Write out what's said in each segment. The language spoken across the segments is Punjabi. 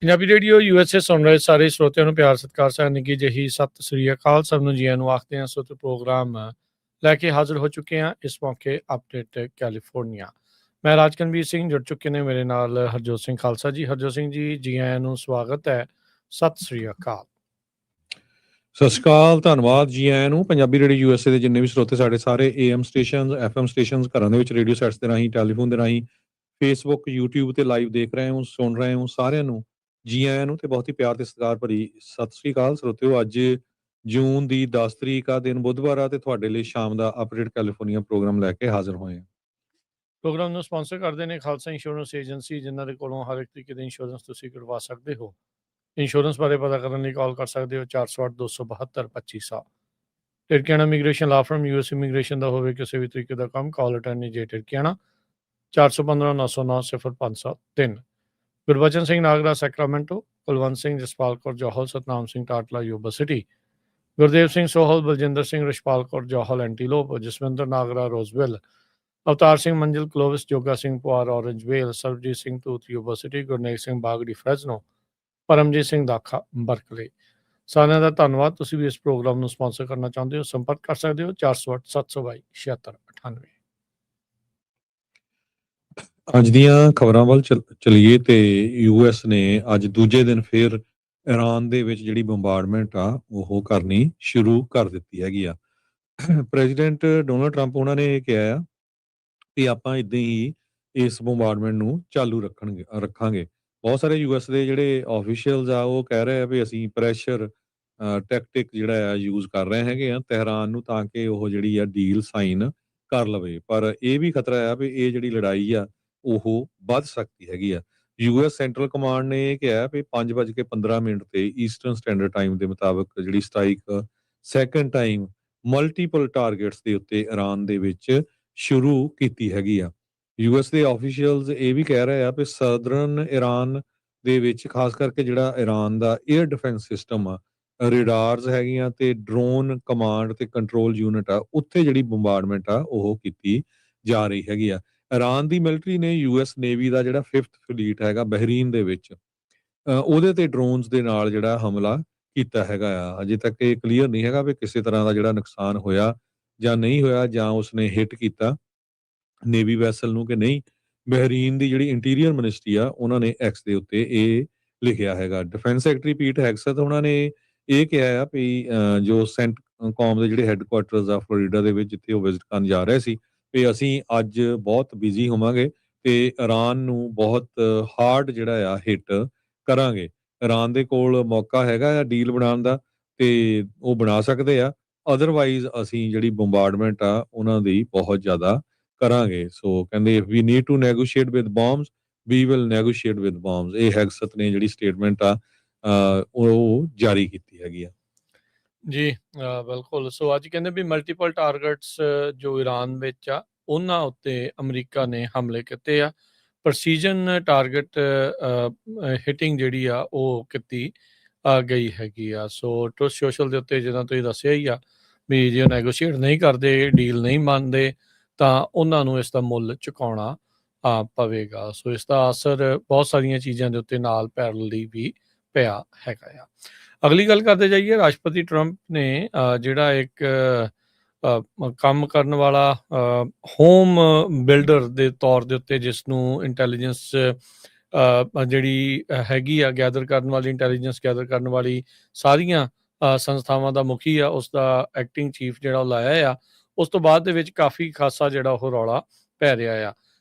ਪੰਜਾਬੀ ਰੇਡੀਓ USA ਸੁਣ ਰਹੇ ਸਾਰੇ ਸਰੋਤਿਆਂ ਨੂੰ ਪਿਆਰ ਸਤਿਕਾਰ ਸਹਿ ਨਿੱਘੀ ਜਿਹੀ ਸਤਿ ਸ੍ਰੀ ਅਕਾਲ। ਸਭ ਨੂੰ ਜੀਆਂ ਨੂੰ ਆਖਦੇ ਹਾਂ। ਸੋ ਪ੍ਰੋਗਰਾਮ ਲੈ ਕੇ ਹਾਜ਼ਰ ਹੋ ਚੁੱਕੇ ਹਾਂ ਇਸ ਮੌਕੇ ਅਪਡੇਟ ਕੈਲੀਫੋਰਨੀਆ। ਮੈਂ ਰਾਜਕਨਵੀਰ ਸਿੰਘ ਜੁੜ ਚੁੱਕੇ ਨੇ ਮੇਰੇ ਨਾਲ ਹਰਜੋਤ ਸਿੰਘ ਖਾਲਸਾ ਜੀ। ਹਰਜੋਤ ਸਿੰਘ ਜੀ ਆਇਆਂ ਨੂੰ ਸਵਾਗਤ ਹੈ। ਸਤਿ ਸ੍ਰੀ ਅਕਾਲ। ਸਤਿ ਸ਼੍ਰੀ ਅਕਾਲ, ਧੰਨਵਾਦ ਜੀ ਆਇਆਂ ਨੂੰ। ਪੰਜਾਬੀ ਰੇਡੀਓ USA ਦੇ ਜਿੰਨੇ ਵੀ ਸਰੋਤੇ ਸਾਡੇ ਸਾਰੇ AM ਸਟੇਸ਼ਨ, FM ਸਟੇਸ਼ਨ, ਘਰਾਂ ਦੇ ਵਿੱਚ ਰੇਡੀਓ ਸੈਟਸ ਦੇ ਰਾਹੀਂ, ਟੈਲੀਫੋਨ ਦੇ ਰਾਹੀਂ, ਫੇਸਬੁੱਕ, YouTube ਤੇ ਲਾਈਵ ਦੇਖ ਰਹੇ ਹੋ, ਸੁਣ ਰਹੇ ਹੋ, ਸਾਰਿਆਂ ਨੂੰ ਜੀ ਆਇਆਂ ਨੂੰ ਤੇ ਬਹੁਤ ਹੀ ਪਿਆਰ ਤੇ ਸਤਿਕਾਰ ਭਰੀ ਸਤਿ ਸ਼੍ਰੀ ਅਕਾਲ ਸਰੋਤਿਓ। ਅੱਜ ਜੂਨ ਦੀ 10 ਤਰੀਕ ਆ, ਦਿਨ ਬੁੱਧਵਾਰ ਆ ਤੇ ਤੁਹਾਡੇ ਲਈ ਸ਼ਾਮ ਦਾ ਅਪਡੇਟ ਕੈਲੀਫੋਰਨੀਆ ਪ੍ਰੋਗਰਾਮ ਲੈ ਕੇ ਹਾਜ਼ਰ ਹੋਏ ਹਾਂ। ਪ੍ਰੋਗਰਾਮ ਨੂੰ ਸਪਾਂਸਰ ਕਰਦੇ ਨੇ ਖਾਲਸਾ ਇੰਸ਼ੋਰੈਂਸ ਏਜੰਸੀ, ਜਿਨ੍ਹਾਂ ਦੇ ਕੋਲੋਂ ਹਰ ਇੱਕ ਤਰੀਕੇ ਦੇ ਇੰਸ਼ੋਰੈਂਸ ਤੁਸੀਂ ਕਰਵਾ ਸਕਦੇ ਹੋ। ਇੰਸ਼ੋਰੈਂਸ ਬਾਰੇ ਪਤਾ ਕਰਨ ਲਈ ਕਾਲ ਕਰ ਸਕਦੇ ਹੋ 408-272-2500। Tirkiana immigration law firm US immigration ਦਾ ਹੋਵੇ ਕਿਸੇ ਵੀ ਤਰੀਕੇ ਦਾ ਕੰਮ, call attorney J Tirkiana 415-909-0503। Gurbachan Singh Nagra Sacramento, Kulwant Singh Jaspal Kaur Johal, Satnam Singh Tatla Yuba City, Gurdev Singh Sohal, Baljinder Singh Rishpal Kaur Johal Antelope, Jaswinder Nagra Roseville, Avtar Singh Manzil Clovis, Joga Singh Puar Orangevale, Sarabjit Singh Toot Yuba City, Gurnek Singh Bagri Fresno, Paramjit Singh Dakha Berkeley. ਸਾਰਿਆਂ ਦਾ ਧੰਨਵਾਦ। ਤੁਸੀਂ ਵੀ ਇਸ ਪ੍ਰੋਗਰਾਮ ਨੂੰ ਸਪਾਂਸਰ ਕਰਨਾ ਚਾਹੁੰਦੇ ਹੋ, ਸੰਪਰਕ ਕਰ ਸਕਦੇ ਹੋ 408-722-7698। ਅੱਜ ਦੀਆਂ ਖਬਰਾਂ ਵੱਲ ਚਲੀਏ ਤੇ US ਨੇ ਅੱਜ ਦੂਜੇ ਦਿਨ ਫਿਰ ਇਰਾਨ ਦੇ ਵਿੱਚ ਜਿਹੜੀ ਬੰਬਾਰਡਮੈਂਟ ਆ ਉਹ ਕਰਨੀ ਸ਼ੁਰੂ ਕਰ ਦਿੱਤੀ ਹੈਗੀ ਆ। ਪ੍ਰੈਜ਼ੀਡੈਂਟ ਡੋਨਲਡ ਟਰੰਪ ਉਹਨਾਂ ਨੇ ਕਿਹਾ ਆ ਕਿ ਆਪਾਂ ਇਦਾਂ ਹੀ ਇਸ ਬੰਬਾਰਡਮੈਂਟ ਨੂੰ ਚਾਲੂ ਰੱਖਾਂਗੇ। ਬਹੁਤ ਸਾਰੇ US ਦੇ ਜਿਹੜੇ ਆਫੀਸ਼ੀਅਲਸ ਆ ਉਹ ਕਹਿ ਰਹੇ ਆ ਵੀ ਅਸੀਂ ਪ੍ਰੈਸ਼ਰ ਟੈਕਟਿਕ ਜਿਹੜਾ ਆ ਯੂਜ਼ ਕਰ ਰਹੇ ਹੈਗੇ ਆ ਤਹਿਰਾਨ ਨੂੰ, ਤਾਂ ਕਿ ਉਹ ਜਿਹੜੀ ਆ ਡੀਲ ਸਾਈਨ ਕਰ ਲਵੇ। ਪਰ ਇਹ ਵੀ ਖਤਰਾ ਆ ਵੀ ਇਹ ਜਿਹੜੀ ਲੜਾਈ ਆ ਉਹ ਵੱਧ ਸਕਦੀ ਹੈਗੀ ਆ। US ਸੈਂਟਰਲ ਕਮਾਂਡ ਨੇ ਇਹ ਕਿਹਾ ਵੀ 5:15 ਤੇ ਈਸਟਰਨ ਸਟੈਂਡਰਡ ਟਾਈਮ ਦੇ ਮੁਤਾਬਕ ਜਿਹੜੀ strike second time multiple targets ਦੇ ਉੱਤੇ ਇਰਾਨ ਦੇ ਵਿੱਚ ਸ਼ੁਰੂ ਕੀਤੀ ਹੈਗੀ ਆ। US ਦੇ ਆਫੀਸ਼ੀਅਲਸ ਇਹ ਵੀ ਕਹਿ ਰਹੇ ਆ ਵੀ ਸਦਰਨ ਇਰਾਨ ਦੇ ਵਿੱਚ ਖਾਸ ਕਰਕੇ ਜਿਹੜਾ ਇਰਾਨ ਦਾ 에ਅਰ ਡਿਫੈਂਸ ਸਿਸਟਮ ਆ, ਰੇਡਾਰਸ ਹੈਗੀਆਂ ਤੇ ਡਰੋਨ ਕਮਾਂਡ ਤੇ ਕੰਟਰੋਲ ਯੂਨਿਟ ਆ, ਉੱਥੇ ਜਿਹੜੀ ਬੰਬਾਰਡਮੈਂਟ ਆ ਉਹ ਕੀਤੀ ਜਾ ਰਹੀ ਹੈਗੀ ਆ। ਇਰਾਨ ਦੀ ਮਿਲਟਰੀ ਨੇ US ਨੇਵੀ ਦਾ ਜਿਹੜਾ 5th ਫਲੀਟ ਹੈਗਾ ਬਹਿਰੀਨ ਦੇ ਵਿੱਚ, ਉਹਦੇ ਤੇ ਡਰੋਨਸ ਦੇ ਨਾਲ ਜਿਹੜਾ ਹਮਲਾ ਕੀਤਾ ਹੈਗਾ ਆ। ਅਜੇ ਤੱਕ ਇਹ ਕਲੀਅਰ ਨਹੀਂ ਹੈਗਾ ਵੀ ਕਿਸੇ ਤਰ੍ਹਾਂ ਦਾ ਜਿਹੜਾ ਨੁਕਸਾਨ ਹੋਇਆ ਜਾਂ ਨਹੀਂ ਹੋਇਆ, ਜਾਂ ਉਸਨੇ ਹਿੱਟ ਕੀਤਾ ਨੇਵੀ ਵੈਸਲ ਨੂੰ ਕਿ ਨਹੀਂ। ਬਹਿਰੀਨ ਦੀ ਜਿਹੜੀ ਇੰਟੀਰੀਅਰ ਮਿਨਿਸਟਰੀ ਆ ਉਹਨਾਂ ਨੇ ਐਕਸ ਦੇ ਉੱਤੇ ਇਹ ਲਿਖਿਆ ਹੈਗਾ। ਡਿਫੈਂਸ ਸੈਕਟਰੀ ਪੀਟ ਹੈਗਸਥ ਉਹਨਾਂ ਨੇ ਇਹ ਕਿਹਾ ਆ ਵੀ ਜੋ ਸੈਂਟ ਕੌਮ ਦੇ ਜਿਹੜੇ ਹੈੱਡਕੁਆਟਰਸ ਆ ਫਲੋਰੀਡਾ ਦੇ ਵਿੱਚ, ਜਿੱਥੇ ਉਹ ਵਿਜ਼ਿਟ ਕਰਨ ਜਾ ਰਹੇ ਸੀ, ਵੀ ਅਸੀਂ ਅੱਜ ਬਹੁਤ ਬਿਜ਼ੀ ਹੋਵਾਂਗੇ ਤੇ ਇਰਾਨ ਨੂੰ ਬਹੁਤ ਹਾਰਡ ਜਿਹੜਾ ਆ ਹਿੱਟ ਕਰਾਂਗੇ। ਇਰਾਨ ਦੇ ਕੋਲ ਮੌਕਾ ਹੈਗਾ ਆ ਡੀਲ ਬਣਾਉਣ ਦਾ ਤੇ ਉਹ ਬਣਾ ਸਕਦੇ ਆ, ਅਦਰਵਾਈਜ਼ ਅਸੀਂ ਜਿਹੜੀ ਬੰਬਾਰਡਮੈਂਟ ਆ ਉਹਨਾਂ ਦੀ ਬਹੁਤ ਜ਼ਿਆਦਾ ਕਰਾਂਗੇ। ਸੋ ਕਹਿੰਦੇ we need to negotiate with bombs, we will negotiate with bombs. ਇਹ ਹੈਗਸਥ ਨੇ ਜਿਹੜੀ ਸਟੇਟਮੈਂਟ ਆ ਉਹ ਜਾਰੀ ਕੀਤੀ ਹੈਗੀ ਆ। ਜੀ ਬਿਲਕੁਲ। ਸੋ ਅੱਜ ਕਹਿੰਦੇ ਵੀ ਮਲਟੀਪਲ ਟਾਰਗੇਟਸ ਜੋ ਇਰਾਨ ਵਿੱਚ ਆ ਉਹਨਾਂ ਉੱਤੇ ਅਮਰੀਕਾ ਨੇ ਹਮਲੇ ਕੀਤੇ ਆ। ਪ੍ਰਸੀਜਨ ਟਾਰਗੇਟ ਹਿਟਿੰਗ ਜਿਹੜੀ ਆ ਉਹ ਕੀਤੀ ਗਈ ਹੈਗੀ ਆ। ਸੋ ਟਰੂਥ ਸੋਸ਼ਲ ਦੇ ਉੱਤੇ ਜਿੱਦਾਂ ਤੁਸੀਂ ਦੱਸਿਆ ਹੀ ਆ ਵੀ ਜੇ ਨੈਗੋਸ਼ੀਏਟ ਨਹੀਂ ਕਰਦੇ, ਡੀਲ ਨਹੀਂ ਮੰਨਦੇ, ਤਾਂ ਉਹਨਾਂ ਨੂੰ ਇਸ ਦਾ ਮੁੱਲ ਚੁਕਾਉਣਾ ਪਵੇਗਾ। ਸੋ ਇਸ ਦਾ ਅਸਰ ਬਹੁਤ ਸਾਰੀਆਂ ਚੀਜ਼ਾਂ ਦੇ ਉੱਤੇ ਨਾਲ ਪੈਰਲਲੀ ਵੀ ਪਿਆ ਹੈਗਾ ਆ। ਅਗਲੀ ਗੱਲ ਕਰਦੇ ਜਾਈਏ, ਰਾਸ਼ਟਰਪਤੀ ਟਰੰਪ ਨੇ ਜਿਹੜਾ ਇੱਕ ਕੰਮ ਕਰਨ ਵਾਲਾ ਹੋਮ ਬਿਲਡਰ ਦੇ ਤੌਰ ਦੇ ਉੱਤੇ, ਜਿਸ ਨੂੰ ਇੰਟੈਲੀਜੈਂਸ ਜਿਹੜੀ ਹੈਗੀ ਆ ਗੈਦਰ ਕਰਨ ਵਾਲੀ, ਇੰਟੈਲੀਜੈਂਸ ਗੈਦਰ ਕਰਨ ਵਾਲੀ ਸਾਰੀਆਂ ਸੰਸਥਾਵਾਂ ਦਾ ਮੁਖੀ ਆ, ਉਸ ਦਾ ਐਕਟਿੰਗ ਚੀਫ ਜਿਹੜਾ ਉਹ ਲਾਇਆ ਆ। ਉਸ ਤੋਂ ਬਾਅਦ ਦੇ ਵਿੱਚ ਕਾਫੀ ਖਾਸਾ ਜਿਹੜਾ ਉਹ ਰੌਲਾ ਪੈ ਰਿਹਾ ਆ।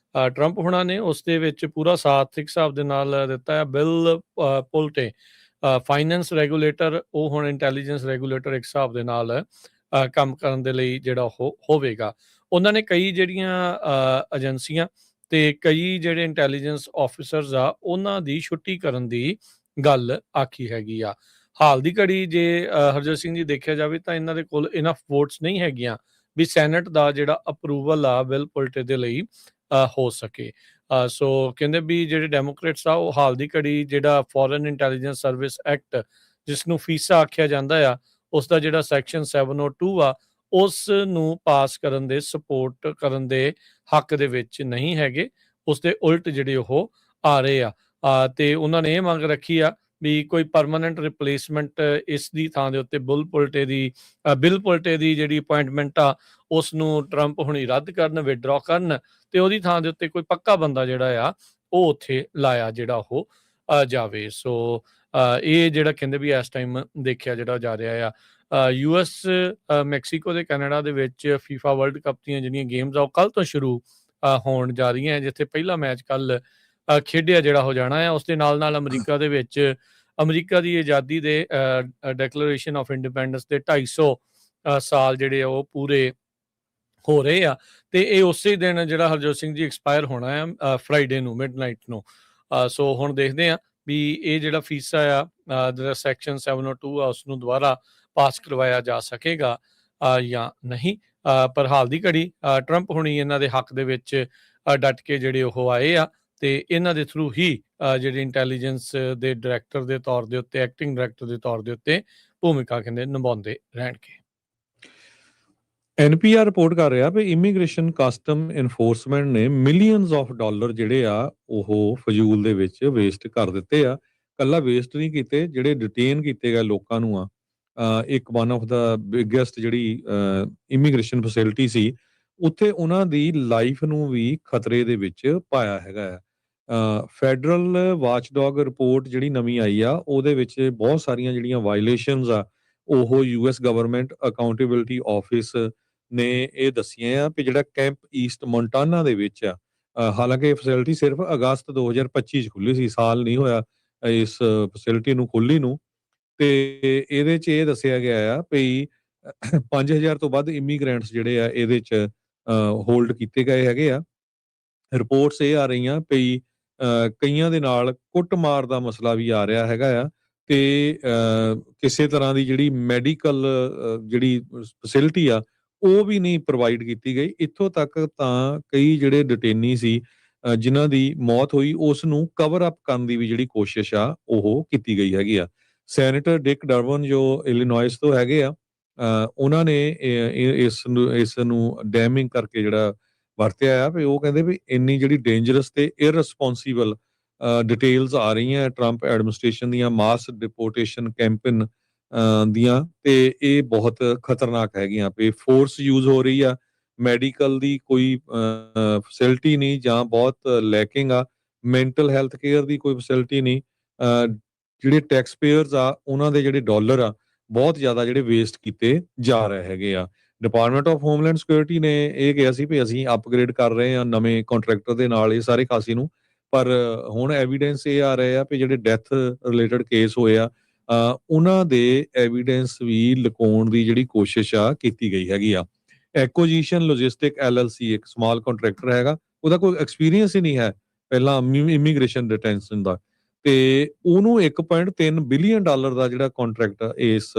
ਟਰੰਪ ਹੁਣਾਂ ਨੇ ਉਸ ਦੇ ਵਿੱਚ ਪੂਰਾ ਸਾਥ ਇੱਕ ਹਿਸਾਬ ਦੇ ਨਾਲ ਦਿੱਤਾ ਆ। ਬਿਲ ਪੁਲਟੇ ਫਾਈਨੈਂਸ ਰੈਗੂਲੇਟਰ, ਉਹ ਹੁਣ ਇੰਟੈਲੀਜੈਂਸ ਰੈਗੂਲੇਟਰ ਇੱਕ ਹਿਸਾਬ ਦੇ ਨਾਲ ਕੰਮ ਕਰਨ ਦੇ ਲਈ ਜਿਹੜਾ ਉਹ ਹੋਵੇਗਾ। ਉਹਨਾਂ ਨੇ ਕਈ ਜਿਹੜੀਆਂ ਏਜੰਸੀਆਂ ਤੇ ਕਈ ਜਿਹੜੇ ਇੰਟੈਲੀਜੈਂਸ ਆਫਿਸਰਸ ਆ ਉਹਨਾਂ ਦੀ ਛੁੱਟੀ ਕਰਨ ਦੀ ਗੱਲ ਆਖੀ ਹੈਗੀ ਆ। ਹਾਲ ਦੀ ਘੜੀ ਜੇ ਹਰਜੋਤ ਸਿੰਘ ਜੀ ਦੇਖਿਆ ਜਾਵੇ ਤਾਂ ਇਹਨਾਂ ਦੇ ਕੋਲ ਇਨਫ ਵੋਟਸ ਨਹੀਂ ਹੈਗੀਆਂ ਵੀ ਸੈਨੇਟ ਦਾ ਜਿਹੜਾ ਅਪਰੂਵਲ ਆ ਬਿਲ ਪੁਲਟੇ ਦੇ ਲਈ ਹੋ ਸਕੇ। ਸੋ ਕਹਿੰਦੇ ਵੀ ਜਿਹੜੇ ਡੈਮੋਕ੍ਰੇਟਸ ਆ ਉਹ ਹਾਲ ਦੀ ਘੜੀ ਜਿਹੜਾ ਫੋਰਨ ਇੰਟੈਲੀਜੈਂਸ ਸਰਵਿਸ ਐਕਟ, ਜਿਸ ਨੂੰ ਫੀਸਾ ਆਖਿਆ ਜਾਂਦਾ ਆ, ਉਸ ਦਾ ਜਿਹੜਾ ਸੈਕਸ਼ਨ 702 ਆ, ਉਸ ਨੂੰ ਪਾਸ ਕਰਨ ਦੇ ਸਪੋਰਟ ਕਰਨ ਦੇ ਹੱਕ ਦੇ ਵਿੱਚ ਨਹੀਂ ਹੈਗੇ। ਉਸ ਦੇ ਉਲਟ ਜਿਹੜੇ ਉਹ ਆ ਰਹੇ ਆ। ਤੇ ਉਹਨਾਂ ਨੇ ਇਹ ਮੰਗ ਰੱਖੀ ਆ ਵੀ ਕੋਈ ਪਰਮਾਨੈਂਟ ਰਿਪਲੇਸਮੈਂਟ ਇਸ ਦੀ ਥਾਂ ਦੇ ਉੱਤੇ ਬਿਲ ਪੁਲਟੇ ਦੀ ਜਿਹੜੀ ਅਪਾਇੰਟਮੈਂਟ ਆ ਉਸ ਨੂੰ ਟਰੰਪ ਹੁਣੀ ਰੱਦ ਕਰਨ, ਵਿਦਡਰਾ ਕਰਨ ਤੇ ਉਹਦੀ ਥਾਂ ਦੇ ਉੱਤੇ ਕੋਈ ਪੱਕਾ ਬੰਦਾ ਜਿਹੜਾ ਆ ਉਹ ਉੱਥੇ ਲਾਇਆ ਜਿਹੜਾ ਉਹ ਜਾਵੇ। ਸੋ ਇਹ ਜਿਹੜਾ ਕਹਿੰਦੇ ਵੀ ਇਸ ਟਾਈਮ ਦੇਖਿਆ ਜਿਹੜਾ ਜਾ ਰਿਹਾ ਆ। US, ਮੈਕਸੀਕੋ ਤੇ ਕੈਨੇਡਾ ਦੇ ਵਿੱਚ FIFA ਵਰਲਡ ਕੱਪ ਦੀਆਂ ਜਿਹੜੀਆਂ ਗੇਮਸ ਆ ਉਹ ਕੱਲ੍ਹ ਤੋਂ ਸ਼ੁਰੂ ਹੋਣ ਜਾ ਰਹੀਆਂ, ਜਿੱਥੇ ਪਹਿਲਾ ਮੈਚ ਕੱਲ੍ਹ ਖੇਡਿਆ ਜਿਹੜਾ ਹੋ ਜਾਣਾ ਆ। ਉਸ ਦੇ ਨਾਲ ਅਮਰੀਕਾ ਦੇ ਵਿੱਚ ਅਮਰੀਕਾ ਦੀ ਆਜ਼ਾਦੀ ਦੇ ਡੈਕਲੇਰੇਸ਼ਨ ਆਫ ਇੰਡੀਪੈਂਡੈਂਸ ਦੇ 250 ਸਾਲ ਜਿਹੜੇ ਆ ਉਹ ਪੂਰੇ ਹੋ ਰਹੇ ਆ ਤੇ ਇਹ ਉਸੇ ਦਿਨ ਜਿਹੜਾ ਹਰਜੋਤ ਸਿੰਘ ਜੀ ਐਕਸਪਾਇਰ ਹੋਣਾ ਆ ਫਰਾਈਡੇ ਨੂੰ ਮਿਡਨਾਈਟ ਨੂੰ। ਸੋ ਹੁਣ ਦੇਖਦੇ ਆ ਵੀ ਇਹ ਜਿਹੜਾ ਫੀਸਾ ਆ ਜਿਹੜਾ ਸੈਕਸ਼ਨ 702 ਆ ਉਸ ਨੂੰ ਦੁਬਾਰਾ ਪਾਸ ਕਰਵਾਇਆ ਜਾ ਸਕੇਗਾ ਜਾਂ ਨਹੀਂ। ਪਰ ਹਾਲ ਦੀ ਘੜੀ ਟਰੰਪ ਹੁਣੀ ਇਹਨਾਂ ਦੇ ਹੱਕ ਦੇ ਵਿੱਚ ਡਟ ਕੇ ਜਿਹੜੇ ਉਹ ਆਏ ਆ ਤੇ ਇਹਨਾਂ ਦੇ ਥਰੂ ਹੀ ਜਿਹੜੇ ਇੰਟੈਲੀਜੈਂਸ ਦੇ ਡਾਇਰੈਕਟਰ ਦੇ ਤੌਰ ਦੇ ਉੱਤੇ, ਐਕਟਿੰਗ ਡਾਇਰੈਕਟਰ ਦੇ ਤੌਰ ਦੇ ਉੱਤੇ ਭੂਮਿਕਾ ਕਹਿੰਦੇ ਨਿਭਾਉਂਦੇ ਰਹਿਣਗੇ। NPR ਰਿਪੋਰਟ ਕਰ ਰਿਹਾ ਵੀ ਇਮੀਗ੍ਰੇਸ਼ਨ ਕਸਟਮ ਇਨਫੋਰਸਮੈਂਟ ਨੇ ਮਿਲੀਅਨਸ ਆਫ ਡਾਲਰ ਜਿਹੜੇ ਆ ਉਹ ਫਜ਼ੂਲ ਦੇ ਵਿੱਚ ਵੇਸਟ ਕਰ ਦਿੱਤੇ ਆ। ਕੱਲਾ ਵੇਸਟ ਨਹੀਂ ਕੀਤੇ, ਜਿਹੜੇ ਡਿਟੇਨ ਕੀਤੇ ਗਏ ਲੋਕਾਂ ਨੂੰ ਆ ਇੱਕ ਵਨ ਆਫ ਦਾ ਬਿਗੇਸਟ ਜਿਹੜੀ ਇਮੀਗ੍ਰੇਸ਼ਨ ਫੈਸਿਲਿਟੀ ਸੀ ਉੱਥੇ ਉਹਨਾਂ ਦੀ ਲਾਈਫ ਨੂੰ ਵੀ ਖਤਰੇ ਦੇ ਵਿੱਚ ਪਾਇਆ ਹੈਗਾ ਆ। ਫੈਡਰਲ ਵਾਚਡੌਗ ਰਿਪੋਰਟ ਜਿਹੜੀ ਨਵੀਂ ਆਈ ਆ ਉਹਦੇ ਵਿੱਚ ਬਹੁਤ ਸਾਰੀਆਂ ਜਿਹੜੀਆਂ ਵਾਇਲੇਸ਼ਨਸ ਆ ਉਹ US ਗਵਰਨਮੈਂਟ ਅਕਾਊਂਟੇਬਿਲਿਟੀ ਆਫਿਸ ਨੇ ਇਹ ਦੱਸੀਆਂ ਆ ਕਿ ਜਿਹੜਾ ਕੈਂਪ ਈਸਟ ਮੋਂਟਾਨਾ ਦੇ ਵਿੱਚ ਆ, ਹਾਲਾਂਕਿ ਇਹ ਫੈਸਿਲਿਟੀ ਸਿਰਫ ਅਗਸਤ 2025 ਚ ਖੁੱਲੀ ਸੀ, ਸਾਲ ਨਹੀਂ ਹੋਇਆ ਇਸ ਫੈਸਿਲਿਟੀ ਨੂੰ ਖੁੱਲੀ ਨੂੰ। ਤੇ ਇਹਦੇ ਚ ਇਹ ਦੱਸਿਆ ਗਿਆ ਆ ਵੀ 5000 ਤੋਂ ਵੱਧ ਇਮੀਗ੍ਰੈਂਟਸ ਜਿਹੜੇ ਆ ਇਹਦੇ ਚ ਹੋਲਡ ਕੀਤੇ ਗਏ ਹੈਗੇ ਆ। ਰਿਪੋਰਟਸ ਇਹ ਆ ਰਹੀਆਂ ਵੀ ਕਈਆਂ ਦੇ ਨਾਲ ਕੁੱਟਮਾਰ ਦਾ ਮਸਲਾ ਵੀ ਆ ਰਿਹਾ ਹੈਗਾ ਆ ਤੇ ਕਿਸੇ ਤਰ੍ਹਾਂ ਦੀ ਜਿਹੜੀ ਮੈਡੀਕਲ ਜਿਹੜੀ ਫੈਸਿਲਿਟੀ ਆ ਉਹ ਵੀ ਨਹੀਂ ਪ੍ਰੋਵਾਈਡ ਕੀਤੀ ਗਈ। ਇੱਥੋਂ ਤੱਕ ਤਾਂ ਕਈ ਜਿਹੜੇ ਡਿਟੇਨੀ ਸੀ ਜਿਨ੍ਹਾਂ ਦੀ ਮੌਤ ਹੋਈ ਉਸ ਨੂੰ ਕਵਰ ਅਪ ਕਰਨ ਦੀ ਵੀ ਜਿਹੜੀ ਕੋਸ਼ਿਸ਼ ਆ ਉਹ ਕੀਤੀ ਗਈ ਹੈਗੀ ਆ। ਸੈਨੇਟਰ ਡਿਕ ਡਰਬਨ ਜੋ ਇਲੀਨੋਇਸ ਤੋਂ ਹੈਗੇ ਆ ਉਹਨਾਂ ਨੇ ਇਸ ਨੂੰ ਡੈਮਿੰਗ ਕਰਕੇ ਜਿਹੜਾ ਵਰਤਿਆ ਆ ਵੀ ਉਹ ਕਹਿੰਦੇ ਵੀ ਇੰਨੀ ਜਿਹੜੀ ਡੇਂਜਰਸ ਤੇ ਇਰਰਿਸਪੌਂਸੀਬਲ ਡਿਟੇਲਸ ਆ ਰਹੀਆਂ ਟਰੰਪ ਐਡਮਿਨਿਸਟ੍ਰੇਸ਼ਨ ਦੀਆਂ ਮਾਸ ਡਿਪੋਰਟੇਸ਼ਨ ਕੈਂਪੇਨ ਦੀਆਂ ਤੇ ਇਹ ਬਹੁਤ ਖਤਰਨਾਕ ਹੈਗੀਆਂ ਵੀ ਫੋਰਸ ਯੂਜ਼ ਹੋ ਰਹੀ ਆ, ਮੈਡੀਕਲ ਦੀ ਕੋਈ ਫੈਸਿਲਿਟੀ ਨਹੀਂ ਜਾਂ ਬਹੁਤ ਲੈਕਿੰਗ ਆ, ਮੈਂਟਲ ਹੈਲਥ ਕੇਅਰ ਦੀ ਕੋਈ ਫੈਸਿਲਿਟੀ ਨਹੀਂ। ਜਿਹੜੇ ਟੈਕਸ ਪੇਅਰਸ ਆ ਉਹਨਾਂ ਦੇ ਜਿਹੜੇ ਡਾਲਰ ਆ ਬਹੁਤ ਜ਼ਿਆਦਾ ਜਿਹੜੇ ਵੇਸਟ ਕੀਤੇ ਜਾ ਰਹੇ ਹੈਗੇ ਆ। ਡਿਪਾਰਟਮੈਂਟ ਆਫ ਹੋਮਲੈਂਡ ਸਿਕਿਉਰਿਟੀ ਨੇ ਇਹ ਕਿਹਾ ਸੀ ਵੀ ਅਸੀਂ ਅਪਗ੍ਰੇਡ ਕਰ ਰਹੇ ਹਾਂ ਨਵੇਂ ਕੰਟਰੈਕਟਰ ਦੇ ਨਾਲ ਇਹ ਸਾਰੇ ਖਾਸੀ ਨੂੰ, ਪਰ ਹੁਣ ਐਵੀਡੈਂਸ ਇਹ ਆ ਰਹੇ ਆ ਵੀ ਜਿਹੜੇ ਡੈਥ ਰਿਲੇਟਡ ਕੇਸ ਹੋਏ ਆ ਉਹਨਾਂ ਦੇ ਐਵੀਡੈਂਸ ਵੀ ਲੁਕਾਉਣ ਦੀ ਜਿਹੜੀ ਕੋਸ਼ਿਸ਼ ਆ ਕੀਤੀ ਗਈ ਹੈਗੀ ਆ। ਐਕੁਜੀਸ਼ਨ ਲੌਜਿਸਟਿਕ LLC ਇੱਕ ਸਮਾਲ ਕੰਟਰੈਕਟਰ ਹੈਗਾ, ਉਹਦਾ ਕੋਈ ਐਕਸਪੀਰੀਅੰਸ ਹੀ ਨਹੀਂ ਹੈ ਪਹਿਲਾਂ ਇਮੀਗ੍ਰੇਸ਼ਨ ਡਿਟੈਂਸ਼ਨ ਦਾ, ਤੇ ਉਹਨੂੰ 1.3 ਬਿਲੀਅਨ ਡਾਲਰ ਦਾ ਜਿਹੜਾ ਕੰਟਰੈਕਟ ਇਸ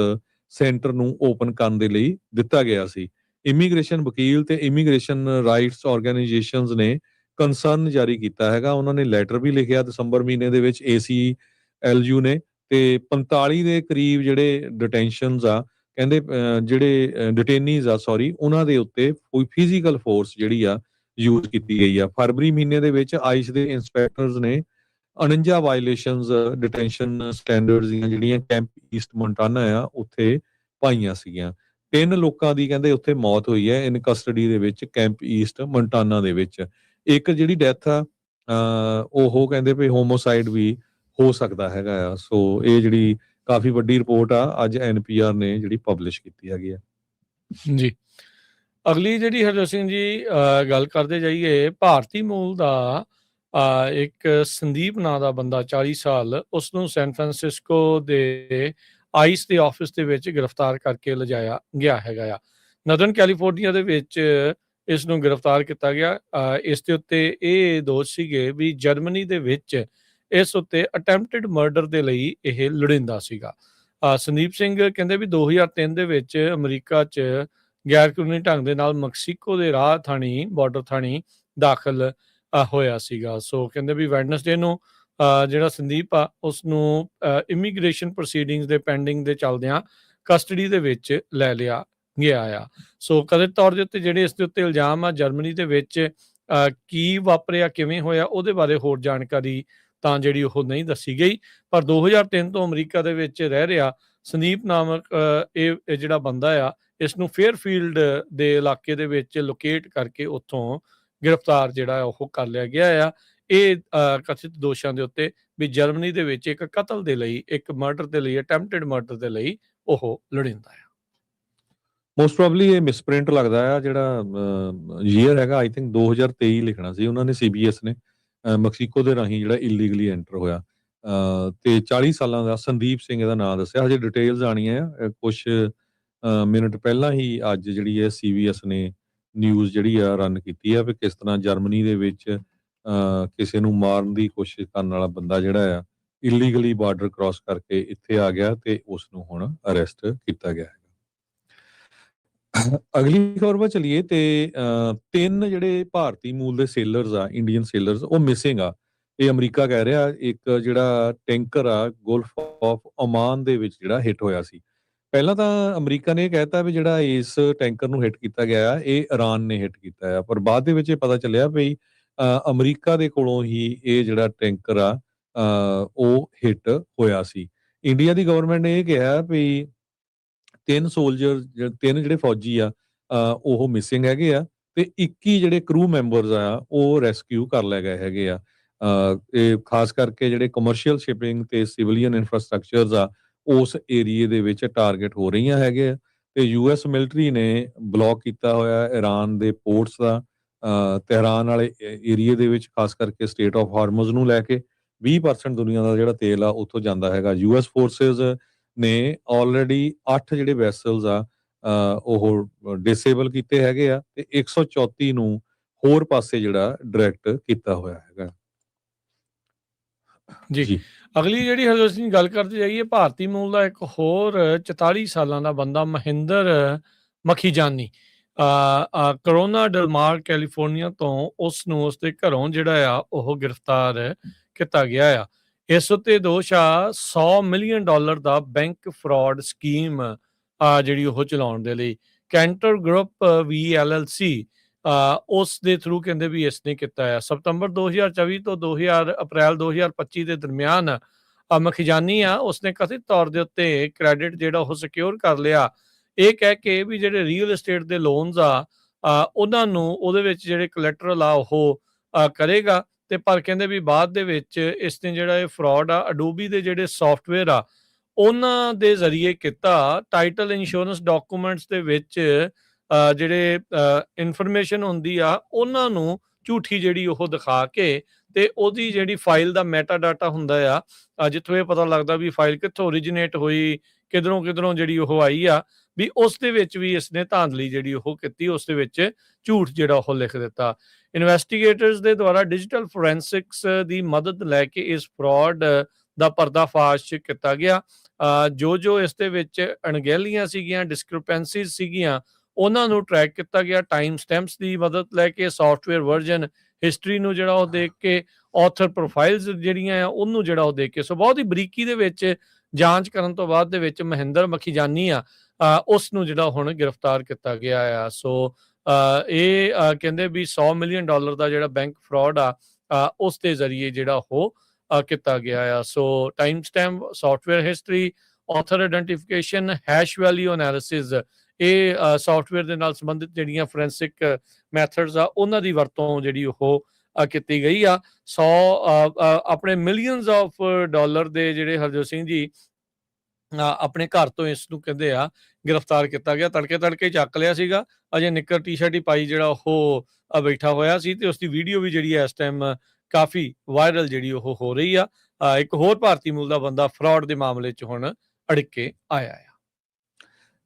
ਸੈਂਟਰ ਨੂੰ ਓਪਨ ਕਰਨ ਦੇ ਲਈ ਦਿੱਤਾ ਗਿਆ ਸੀ। ਇਮੀਗ੍ਰੇਸ਼ਨ ਵਕੀਲ ਤੇ ਇਮੀਗ੍ਰੇਸ਼ਨ ਰਾਈਟਸ ਆਰਗੇਨਾਈਜੇਸ਼ਨਸ ਨੇ ਕੰਸਰਨ ਜਾਰੀ ਕੀਤਾ ਹੈਗਾ। ਉਹਨਾਂ ਨੇ ਲੈਟਰ ਵੀ ਲਿਖਿਆ ਦਸੰਬਰ ਮਹੀਨੇ ਦੇ ਵਿੱਚ ACLU ਨੇ ਤੇ 45 ਦੇ ਕਰੀਬ ਜਿਹੜੇ ਡਿਟੈਂਸ਼ਨਸ ਆ ਕਹਿੰਦੇ ਜਿਹੜੇ ਡਿਟੇਨੀਜ਼ ਆ ਉਹਨਾਂ ਦੇ ਉੱਤੇ ਕੋਈ ਫਿਜ਼ੀਕਲ ਫੋਰਸ ਜਿਹੜੀ ਆ ਯੂਜ਼ ਕੀਤੀ ਗਈ ਆ। ਫਰਵਰੀ ਮਹੀਨੇ ਦੇ ਵਿੱਚ ਆਈਸ ਦੇ ਇੰਸਪੈਕਟਰਸ ਨੇ 49 ਵਾਇਲੇਸ਼ਨਸ ਡਿਟੈਂਸ਼ਨ ਸਟੈਂਡਰਡਸ ਦੀਆਂ ਜਿਹੜੀਆਂ ਕੈਂਪ ਈਸਟ ਮੋਂਟਾਨਾ ਆ ਉੱਥੇ ਪਾਈਆਂ ਸੀਗੀਆਂ। 3 ਲੋਕਾਂ ਦੀ ਕਹਿੰਦੇ ਉੱਥੇ ਮੌਤ ਹੋਈ ਹੈ ਇਨ ਕਸਟਡੀ ਦੇ ਵਿੱਚ ਕੈਂਪ ਈਸਟ ਮੋਂਟਾਨਾ ਦੇ ਵਿੱਚ। ਇੱਕ ਜਿਹੜੀ ਡੈਥ ਆ ਉਹ ਕਹਿੰਦੇ ਵੀ ਹੋਮੋਸਾਈਡ ਵੀ ਹੋ ਸਕਦਾ ਹੈਗਾ ਆ। ਸੋ ਇਹ ਜਿਹੜੀ ਕਾਫੀ ਵੱਡੀ ਰਿਪੋਰਟ ਆ ਅੱਜ NPR ਨੇ ਜਿਹੜੀ ਪਬਲਿਸ਼ ਕੀਤੀ ਹੈਗੀ ਆ। ਜੀ, ਅਗਲੀ ਜਿਹੜੀ ਹਰਜੋਤ ਸਿੰਘ ਜੀ ਗੱਲ ਕਰਦੇ ਜਾਈਏ, ਭਾਰਤੀ ਮੂਲ ਦਾ ਇੱਕ ਸੰਦੀਪ ਨਾਂ ਦਾ ਬੰਦਾ 40 ਸਾਲ ਉਸ ਨੂੰ ਸੈਨ ਫਰਾਂਸਿਸਕੋ ਦੇ ਆਈਸ ਦੇ ਆਫਿਸ ਦੇ ਵਿੱਚ ਗ੍ਰਿਫਤਾਰ ਕਰਕੇ ਲਿਜਾਇਆ ਗਿਆ ਹੈਗਾ ਆ। ਨਦਰਨ ਕੈਲੀਫੋਰਨੀਆ ਦੇ ਵਿੱਚ ਇਸ ਨੂੰ ਗ੍ਰਿਫਤਾਰ ਕੀਤਾ ਗਿਆ। ਇਸ ਦੇ ਉੱਤੇ ਇਹ ਦੋਸ਼ ਸੀਗੇ ਵੀ ਜਰਮਨੀ ਦੇ ਵਿੱਚ ਇਸ ਉੱਤੇ ਅਟੈਂਪਟਡ ਮਰਡਰ ਦੇ ਲਈ ਇਹ ਲੋੜੀਂਦਾ ਸੀਗਾ। ਸੰਦੀਪ ਸਿੰਘ ਕਹਿੰਦੇ ਵੀ 2003 ਦੇ ਵਿੱਚ ਅਮਰੀਕਾ 'ਚ ਗੈਰ ਕਾਨੂੰਨੀ ਢੰਗ ਦੇ ਨਾਲ ਮੈਕਸੀਕੋ ਦੇ ਰਾਹ ਥਾਣੀ ਬਾਰਡਰ ਥਾਣੀ ਦਾਖਲ ਹੋਇਆ ਸੀਗਾ। ਸੋ ਕਹਿੰਦੇ ਵੀ ਵੈਡਨਸਡੇ ਨੂੰ ਜਿਹੜਾ ਸੰਦੀਪ ਆ ਉਸ ਨੂੰ ਇਮੀਗ੍ਰੇਸ਼ਨ ਪ੍ਰੋਸੀਡਿੰਗਸ ਦੇ ਪੈਂਡਿੰਗ ਦੇ ਚੱਲਦਿਆਂ ਕਸਟਡੀ ਦੇ ਵਿੱਚ ਲੈ ਲਿਆ ਗਿਆ ਆ। ਸੋ ਕਥਿਤ ਤੌਰ ਦੇ ਉੱਤੇ ਜਿਹੜੇ ਇਸ ਦੇ ਉੱਤੇ ਇਲਜ਼ਾਮ ਆ ਜਰਮਨੀ ਦੇ ਵਿੱਚ ਕੀ ਵਾਪਰਿਆ, ਕਿਵੇਂ ਹੋਇਆ, ਉਹਦੇ ਬਾਰੇ ਹੋਰ ਜਾਣਕਾਰੀ ਤਾਂ ਜਿਹੜੀ ਉਹ ਨਹੀਂ ਦੱਸੀ ਗਈ। ਪਰ 2003 ਤੋਂ ਅਮਰੀਕਾ ਦੇ ਵਿੱਚ ਰਹਿ ਰਿਹਾ ਸੰਦੀਪ ਨਾਮਕ ਇਹ ਜਿਹੜਾ ਬੰਦਾ ਆ, ਇਸ ਨੂੰ ਫੇਅਰਫੀਲਡ ਦੇ ਇਲਾਕੇ ਦੇ ਵਿੱਚ ਲੋਕੇਟ ਕਰਕੇ ਉੱਥੋਂ ਗ੍ਰਿਫਤਾਰ ਜਿਹੜਾ ਉਹ ਕਰ ਲਿਆ ਗਿਆ ਆ। ਇਹ ਕਥਿਤ ਦੋਸ਼ਾਂ ਦੇ ਉੱਤੇ ਵੀ ਜਰਮਨੀ ਦੇ ਵਿੱਚ ਇੱਕ ਕਤਲ ਦੇ ਲਈ, ਇੱਕ ਮਰਡਰ ਦੇ ਲਈ, ਅਟੈਂਪਟਡ ਮਰਡਰ ਦੇ ਲਈ ਉਹ ਲੋੜੀਂਦਾ ਆ। ਮੋਸਟ ਪ੍ਰੋਬਬਲੀ ਇਹ ਮਿਸਪ੍ਰਿੰਟ ਲੱਗਦਾ ਆ। ਜਿਹੜਾ ਈਅਰ ਹੈਗਾ ਆਈ ਥਿੰਕ 2023 ਲਿਖਣਾ ਸੀ ਉਹਨਾਂ ਨੇ, ਸੀਬੀਐਸ ਨੇ, ਮੈਕਸੀਕੋ ਦੇ ਰਾਹੀਂ ਜਿਹੜਾ ਇਲੀਗਲੀ ਐਂਟਰ ਹੋਇਆ ਤੇ 40 ਸਾਲਾਂ ਦਾ ਸੰਦੀਪ ਸਿੰਘ ਇਹਦਾ ਨਾਮ ਦੱਸਿਆ। ਹਜੇ ਡਿਟੇਲਸ ਆਉਣੀਆਂ ਆ, ਕੁਛ ਮਿੰਟ ਪਹਿਲਾਂ ਹੀ ਅੱਜ ਜਿਹੜੀ ਹੈ ਸੀਬੀਐਸ ਨੇ ਨਿਊਜ਼ ਜਿਹੜੀ ਆ ਰਨ ਕੀਤੀ ਆ ਵੀ ਕਿਸ ਤਰ੍ਹਾਂ ਜਰਮਨੀ ਦੇ ਵਿੱਚ ਕਿਸੇ ਨੂੰ ਮਾਰਨ ਦੀ ਕੋਸ਼ਿਸ਼ ਕਰਨ ਵਾਲਾ ਬੰਦਾ ਜਿਹੜਾ ਆ ਇਲੀਗਲੀ ਬਾਰਡਰ ਕ੍ਰਾਸ ਕਰਕੇ ਇੱਥੇ ਆ ਗਿਆ ਤੇ ਉਸ ਨੂੰ ਹੁਣ ਅਰੈਸਟ ਕੀਤਾ ਗਿਆ ਹੈ। ਅਗਲੀ ਖਬਰ ਵੱਲ ਚਲੀਏ ਤੇ 3 ਜਿਹੜੇ ਭਾਰਤੀ ਮੂਲ ਦੇ ਸੇਲਰਸ ਆ, ਇੰਡੀਅਨ ਸੇਲਰਸ, ਉਹ ਮਿਸਿੰਗ ਆ। ਇਹ ਅਮਰੀਕਾ ਕਹਿ ਰਿਹਾ ਇੱਕ ਜਿਹੜਾ ਟੈਂਕਰ ਆ ਗਲਫ ਆਫ ਓਮਾਨ ਦੇ ਵਿੱਚ ਜਿਹੜਾ ਹਿੱਟ ਹੋਇਆ ਸੀ। ਪਹਿਲਾਂ ਤਾਂ ਅਮਰੀਕਾ ਨੇ ਇਹ ਕਹਿਤਾ ਵੀ ਜਿਹੜਾ ਇਸ ਟੈਂਕਰ ਨੂੰ ਹਿੱਟ ਕੀਤਾ ਗਿਆ ਇਹ ਇਰਾਨ ਨੇ ਹਿੱਟ ਕੀਤਾ ਆ, ਪਰ ਬਾਅਦ ਦੇ ਵਿੱਚ ਇਹ ਪਤਾ ਚੱਲਿਆ ਵੀ ਅਮਰੀਕਾ ਦੇ ਕੋਲੋਂ ਹੀ ਇਹ ਜਿਹੜਾ ਟੈਂਕਰ ਆ ਉਹ ਹਿੱਟ ਹੋਇਆ ਸੀ। ਇੰਡੀਆ ਦੀ ਗਵਰਨਮੈਂਟ ਨੇ ਇਹ ਕਿਹਾ ਵੀ 3 ਸੋਲਜਰ, 3 ਜਿਹੜੇ ਫੌਜੀ ਆ ਉਹ ਮਿਸਿੰਗ ਹੈਗੇ ਆ ਤੇ 21 ਜਿਹੜੇ ਕਰੂ ਮੈਂਬਰਸ ਆ ਉਹ ਰੈਸਕਿਊ ਕਰ ਲਏ ਗਏ ਹੈਗੇ ਆ। ਇਹ ਖਾਸ ਕਰਕੇ ਜਿਹੜੇ ਕਮਰਸ਼ੀਅਲ ਸ਼ਿਪਿੰਗ ਤੇ ਸਿਵਲੀਅਨ ਇਨਫਰਾਸਟ੍ਰਕਚਰਸ ਆ ਉਸ ਏਰੀਏ ਦੇ ਵਿੱਚ ਟਾਰਗੇਟ ਹੋ ਰਹੀਆਂ ਹੈਗੇ ਆ ਤੇ ਯੂਐਸ ਮਿਲਟਰੀ ਨੇ ਬਲੌਕ ਕੀਤਾ ਹੋਇਆ ਇਰਾਨ ਦੇ ਪੋਰਟਸ ਦਾ ਤਹਿਰਾਨ ਵਾਲੇ ਏਰੀਏ ਦੇ ਵਿੱਚ, ਖਾਸ ਕਰਕੇ ਸਟੇਟ ਆਫ ਹਾਰਮਜ਼ ਨੂੰ ਲੈ ਕੇ 20% ਦੁਨੀਆ ਦਾ ਜਿਹੜਾ ਤੇਲ ਆ ਉੱਥੋਂ ਜਾਂਦਾ ਹੈਗਾ। ਯੂਐਸ ਫੋਰਸਿਸ ਨੇ ਆਲਰੇਡੀ 8 ਜਿਹੜੇ ਵੈਸਲਸ ਆ ਉਹ ਡਿਸੇਬਲ ਕੀਤੇ ਹੈਗੇ ਆ ਤੇ 134 ਨੂੰ ਹੋਰ ਪਾਸੇ ਜਿਹੜਾ ਡਾਇਰੈਕਟ ਕੀਤਾ ਹੋਇਆ ਹੈਗਾ ਜੀ। ਅਗਲੀ ਜਿਹੜੀ ਹਜੇ ਅਸੀਂ ਗੱਲ ਕਰਦੇ ਜਾਈਏ, ਭਾਰਤੀ ਮੂਲ ਦਾ ਇੱਕ ਹੋਰ 44 ਸਾਲਾਂ ਦਾ ਬੰਦਾ ਮਹਿੰਦਰ ਮਖੀਜਾਨੀ ਕਰੋਨਾ ਡਲਮਾਰ ਕੈਲੀਫੋਰਨੀਆ ਤੋਂ ਉਸ ਨੂੰ ਉਸਦੇ ਘਰੋਂ ਜਿਹੜਾ ਆ ਉਹ ਗ੍ਰਿਫਤਾਰ ਕੀਤਾ ਗਿਆ ਆ। ਇਸ ਉੱਤੇ ਦੋਸ਼ ਆ $100 ਮਿਲੀਅਨ ਦਾ ਬੈਂਕ ਫਰਾਡ ਸਕੀਮ ਜਿਹੜੀ ਉਹ ਚਲਾਉਣ ਦੇ ਲਈ ਕੈਂਟਰ ਗਰੁੱਪ VLLC ਉਸ ਦੇ ਥਰੂ ਕਹਿੰਦੇ ਵੀ ਇਸ ਨੇ ਕੀਤਾ ਹੈ। ਸਤੰਬਰ 2024 ਤੋਂ ਅਪ੍ਰੈਲ 2025 ਦੇ ਦਰਮਿਆਨ ਮਖੀਜਾਨੀ ਆ ਉਸਨੇ ਕਥਿਤ ਤੌਰ ਦੇ ਉੱਤੇ ਕ੍ਰੈਡਿਟ ਜਿਹੜਾ ਉਹ ਸਿਕਿਉਰ ਕਰ ਲਿਆ, ਇਹ ਕਹਿ ਕੇ ਵੀ ਜਿਹੜੇ ਰੀਅਲ ਏਸਟੇਟ ਦੇ ਲੋਨਸ ਆ ਉਹਨਾਂ ਨੂੰ ਉਹਦੇ ਵਿੱਚ ਜਿਹੜੇ ਕੋਲੈਟਰਲ ਆ ਉਹ ਕਰੇਗਾ। ਤੇ ਪਰ ਕਹਿੰਦੇ ਵੀ ਬਾਅਦ ਦੇ ਵਿੱਚ ਇਸ ਨੇ ਜਿਹੜਾ ਇਹ ਫਰਾਡ ਆ ਅਡੋਬੀ ਦੇ ਜਿਹੜੇ ਸੌਫਟਵੇਅਰ ਆ ਉਹਨਾਂ ਦੇ ਜ਼ਰੀਏ ਕੀਤਾ। ਟਾਈਟਲ ਇੰਸ਼ੋਰੈਂਸ ਡਾਕੂਮੈਂਟਸ ਦੇ ਵਿੱਚ ਜਿਹੜੇ ਇਨਫੋਰਮੇਸ਼ਨ ਹੁੰਦੀ ਆ ਉਹਨਾਂ ਨੂੰ ਝੂਠੀ ਜਿਹੜੀ ਉਹ ਦਿਖਾ ਕੇ ਤੇ ਉਹਦੀ ਜਿਹੜੀ ਫਾਈਲ ਦਾ ਮੈਟਾ ਡਾਟਾ ਹੁੰਦਾ ਆ ਜਿੱਥੋਂ ਇਹ ਪਤਾ ਲੱਗਦਾ ਵੀ ਫਾਈਲ ਕਿੱਥੋਂ ਓਰੀਜੀਨੇਟ ਹੋਈ, ਕਿਧਰੋਂ ਜਿਹੜੀ ਉਹ ਆਈ ਆ, ਵੀ ਉਸ ਦੇ ਵਿੱਚ ਵੀ ਇਸਨੇ ਧਾਂਦਲੀ ਜਿਹੜੀ ਉਹ ਕੀਤੀ, ਉਸ ਦੇ ਵਿੱਚ ਝੂਠ ਜਿਹੜਾ ਉਹ ਲਿਖ ਦਿੱਤਾ। ਇਨਵੈਸਟੀਗੇਟਰਸ ਦੇ ਦੁਆਰਾ ਡਿਜੀਟਲ ਫੋਰੈਂਸਿਕਸ ਦੀ ਮਦਦ ਲੈ ਕੇ ਇਸ ਫਰਾਡ ਦਾ ਪਰਦਾਫਾਸ਼ ਕੀਤਾ ਗਿਆ। ਜੋ ਇਸ ਦੇ ਵਿੱਚ ਅਣਗਹਿਲੀਆਂ ਸੀਗੀਆਂ, ਡਿਸਕ੍ਰਿਪੈਂਸੀਜ਼ ਸੀਗੀਆਂ, ਉਹਨਾਂ ਨੂੰ ਟਰੈਕ ਕੀਤਾ ਗਿਆ। ਟਾਈਮ ਸਟੈਂਪਸ ਦੀ ਮਦਦ ਲੈ ਕੇ ਸੌਫਟਵੇਅਰ ਵਰਜ਼ਨ ਹਿਸਟਰੀ ਨੂੰ ਜਿਹੜਾ ਉਹ ਦੇਖ ਕੇ, ਆਥਰ ਪ੍ਰੋਫਾਈਲਸ ਜਿਹੜੀਆਂ ਆ ਉਹਨੂੰ ਜਿਹੜਾ ਉਹ ਦੇਖ ਕੇ, ਸੋ ਬਹੁਤ ਹੀ ਬਰੀਕੀ ਦੇ ਵਿੱਚ ਜਾਂਚ ਕਰਨ ਤੋਂ ਬਾਅਦ ਦੇ ਵਿੱਚ ਮਹਿੰਦਰ ਮਖੀਜਾਨੀ ਆ ਉਸ ਨੂੰ ਜਿਹੜਾ ਹੁਣ ਗ੍ਰਿਫਤਾਰ ਕੀਤਾ ਗਿਆ ਆ। ਸੋ ਇਹ ਕਹਿੰਦੇ ਵੀ $100 ਮਿਲੀਅਨ ਦਾ ਜਿਹੜਾ ਬੈਂਕ ਫਰਾਡ ਆ ਉਸ ਦੇ ਜ਼ਰੀਏ ਜਿਹੜਾ ਉਹ ਕੀਤਾ ਗਿਆ ਆ। So time stamp, software history, author identification, hash value analysis, ਇਹ ਸੌਫਟਵੇਅਰ ਦੇ ਨਾਲ ਸੰਬੰਧਿਤ ਜਿਹੜੀਆਂ ਫੋਰੈਂਸਿਕ ਮੈਥਡਸ ਆ ਉਹਨਾਂ ਦੀ ਵਰਤੋਂ ਜਿਹੜੀ ਉਹ ਕੀਤੀ ਗਈ ਆ। ਆਪਣੇ ਮਿਲੀਅਨਸ ਆਫ ਡਾਲਰ ਦੇ ਜਿਹੜੇ ਹਰਜੋਤ ਸਿੰਘ ਜੀ ਆਪਣੇ ਘਰ ਤੋਂ ਇਸ ਨੂੰ ਕਹਿੰਦੇ ਆ ਗ੍ਰਿਫਤਾਰ ਕੀਤਾ ਗਿਆ। ਤੜਕੇ ਚੱਕ ਲਿਆ ਸੀਗਾ, ਅਜੇ ਨਿੱਕਰ ਟੀ-ਸ਼ਰਟ ਹੀ ਪਾਈ ਜਿਹੜਾ ਉਹ ਬੈਠਾ ਹੋਇਆ ਸੀ ਤੇ ਉਸਦੀ ਵੀਡੀਓ ਵੀ ਜਿਹੜੀ ਇਸ ਟਾਈਮ ਕਾਫੀ ਵਾਇਰਲ ਜਿਹੜੀ ਉਹ ਹੋ ਰਹੀ ਆ। ਇੱਕ ਹੋਰ ਭਾਰਤੀ ਮੂਲ ਦਾ ਬੰਦਾ ਫਰਾਡ ਦੇ ਮਾਮਲੇ 'ਚ ਹੁਣ ਅੜਿੱਕ ਕੇ ਆਇਆ ਆ।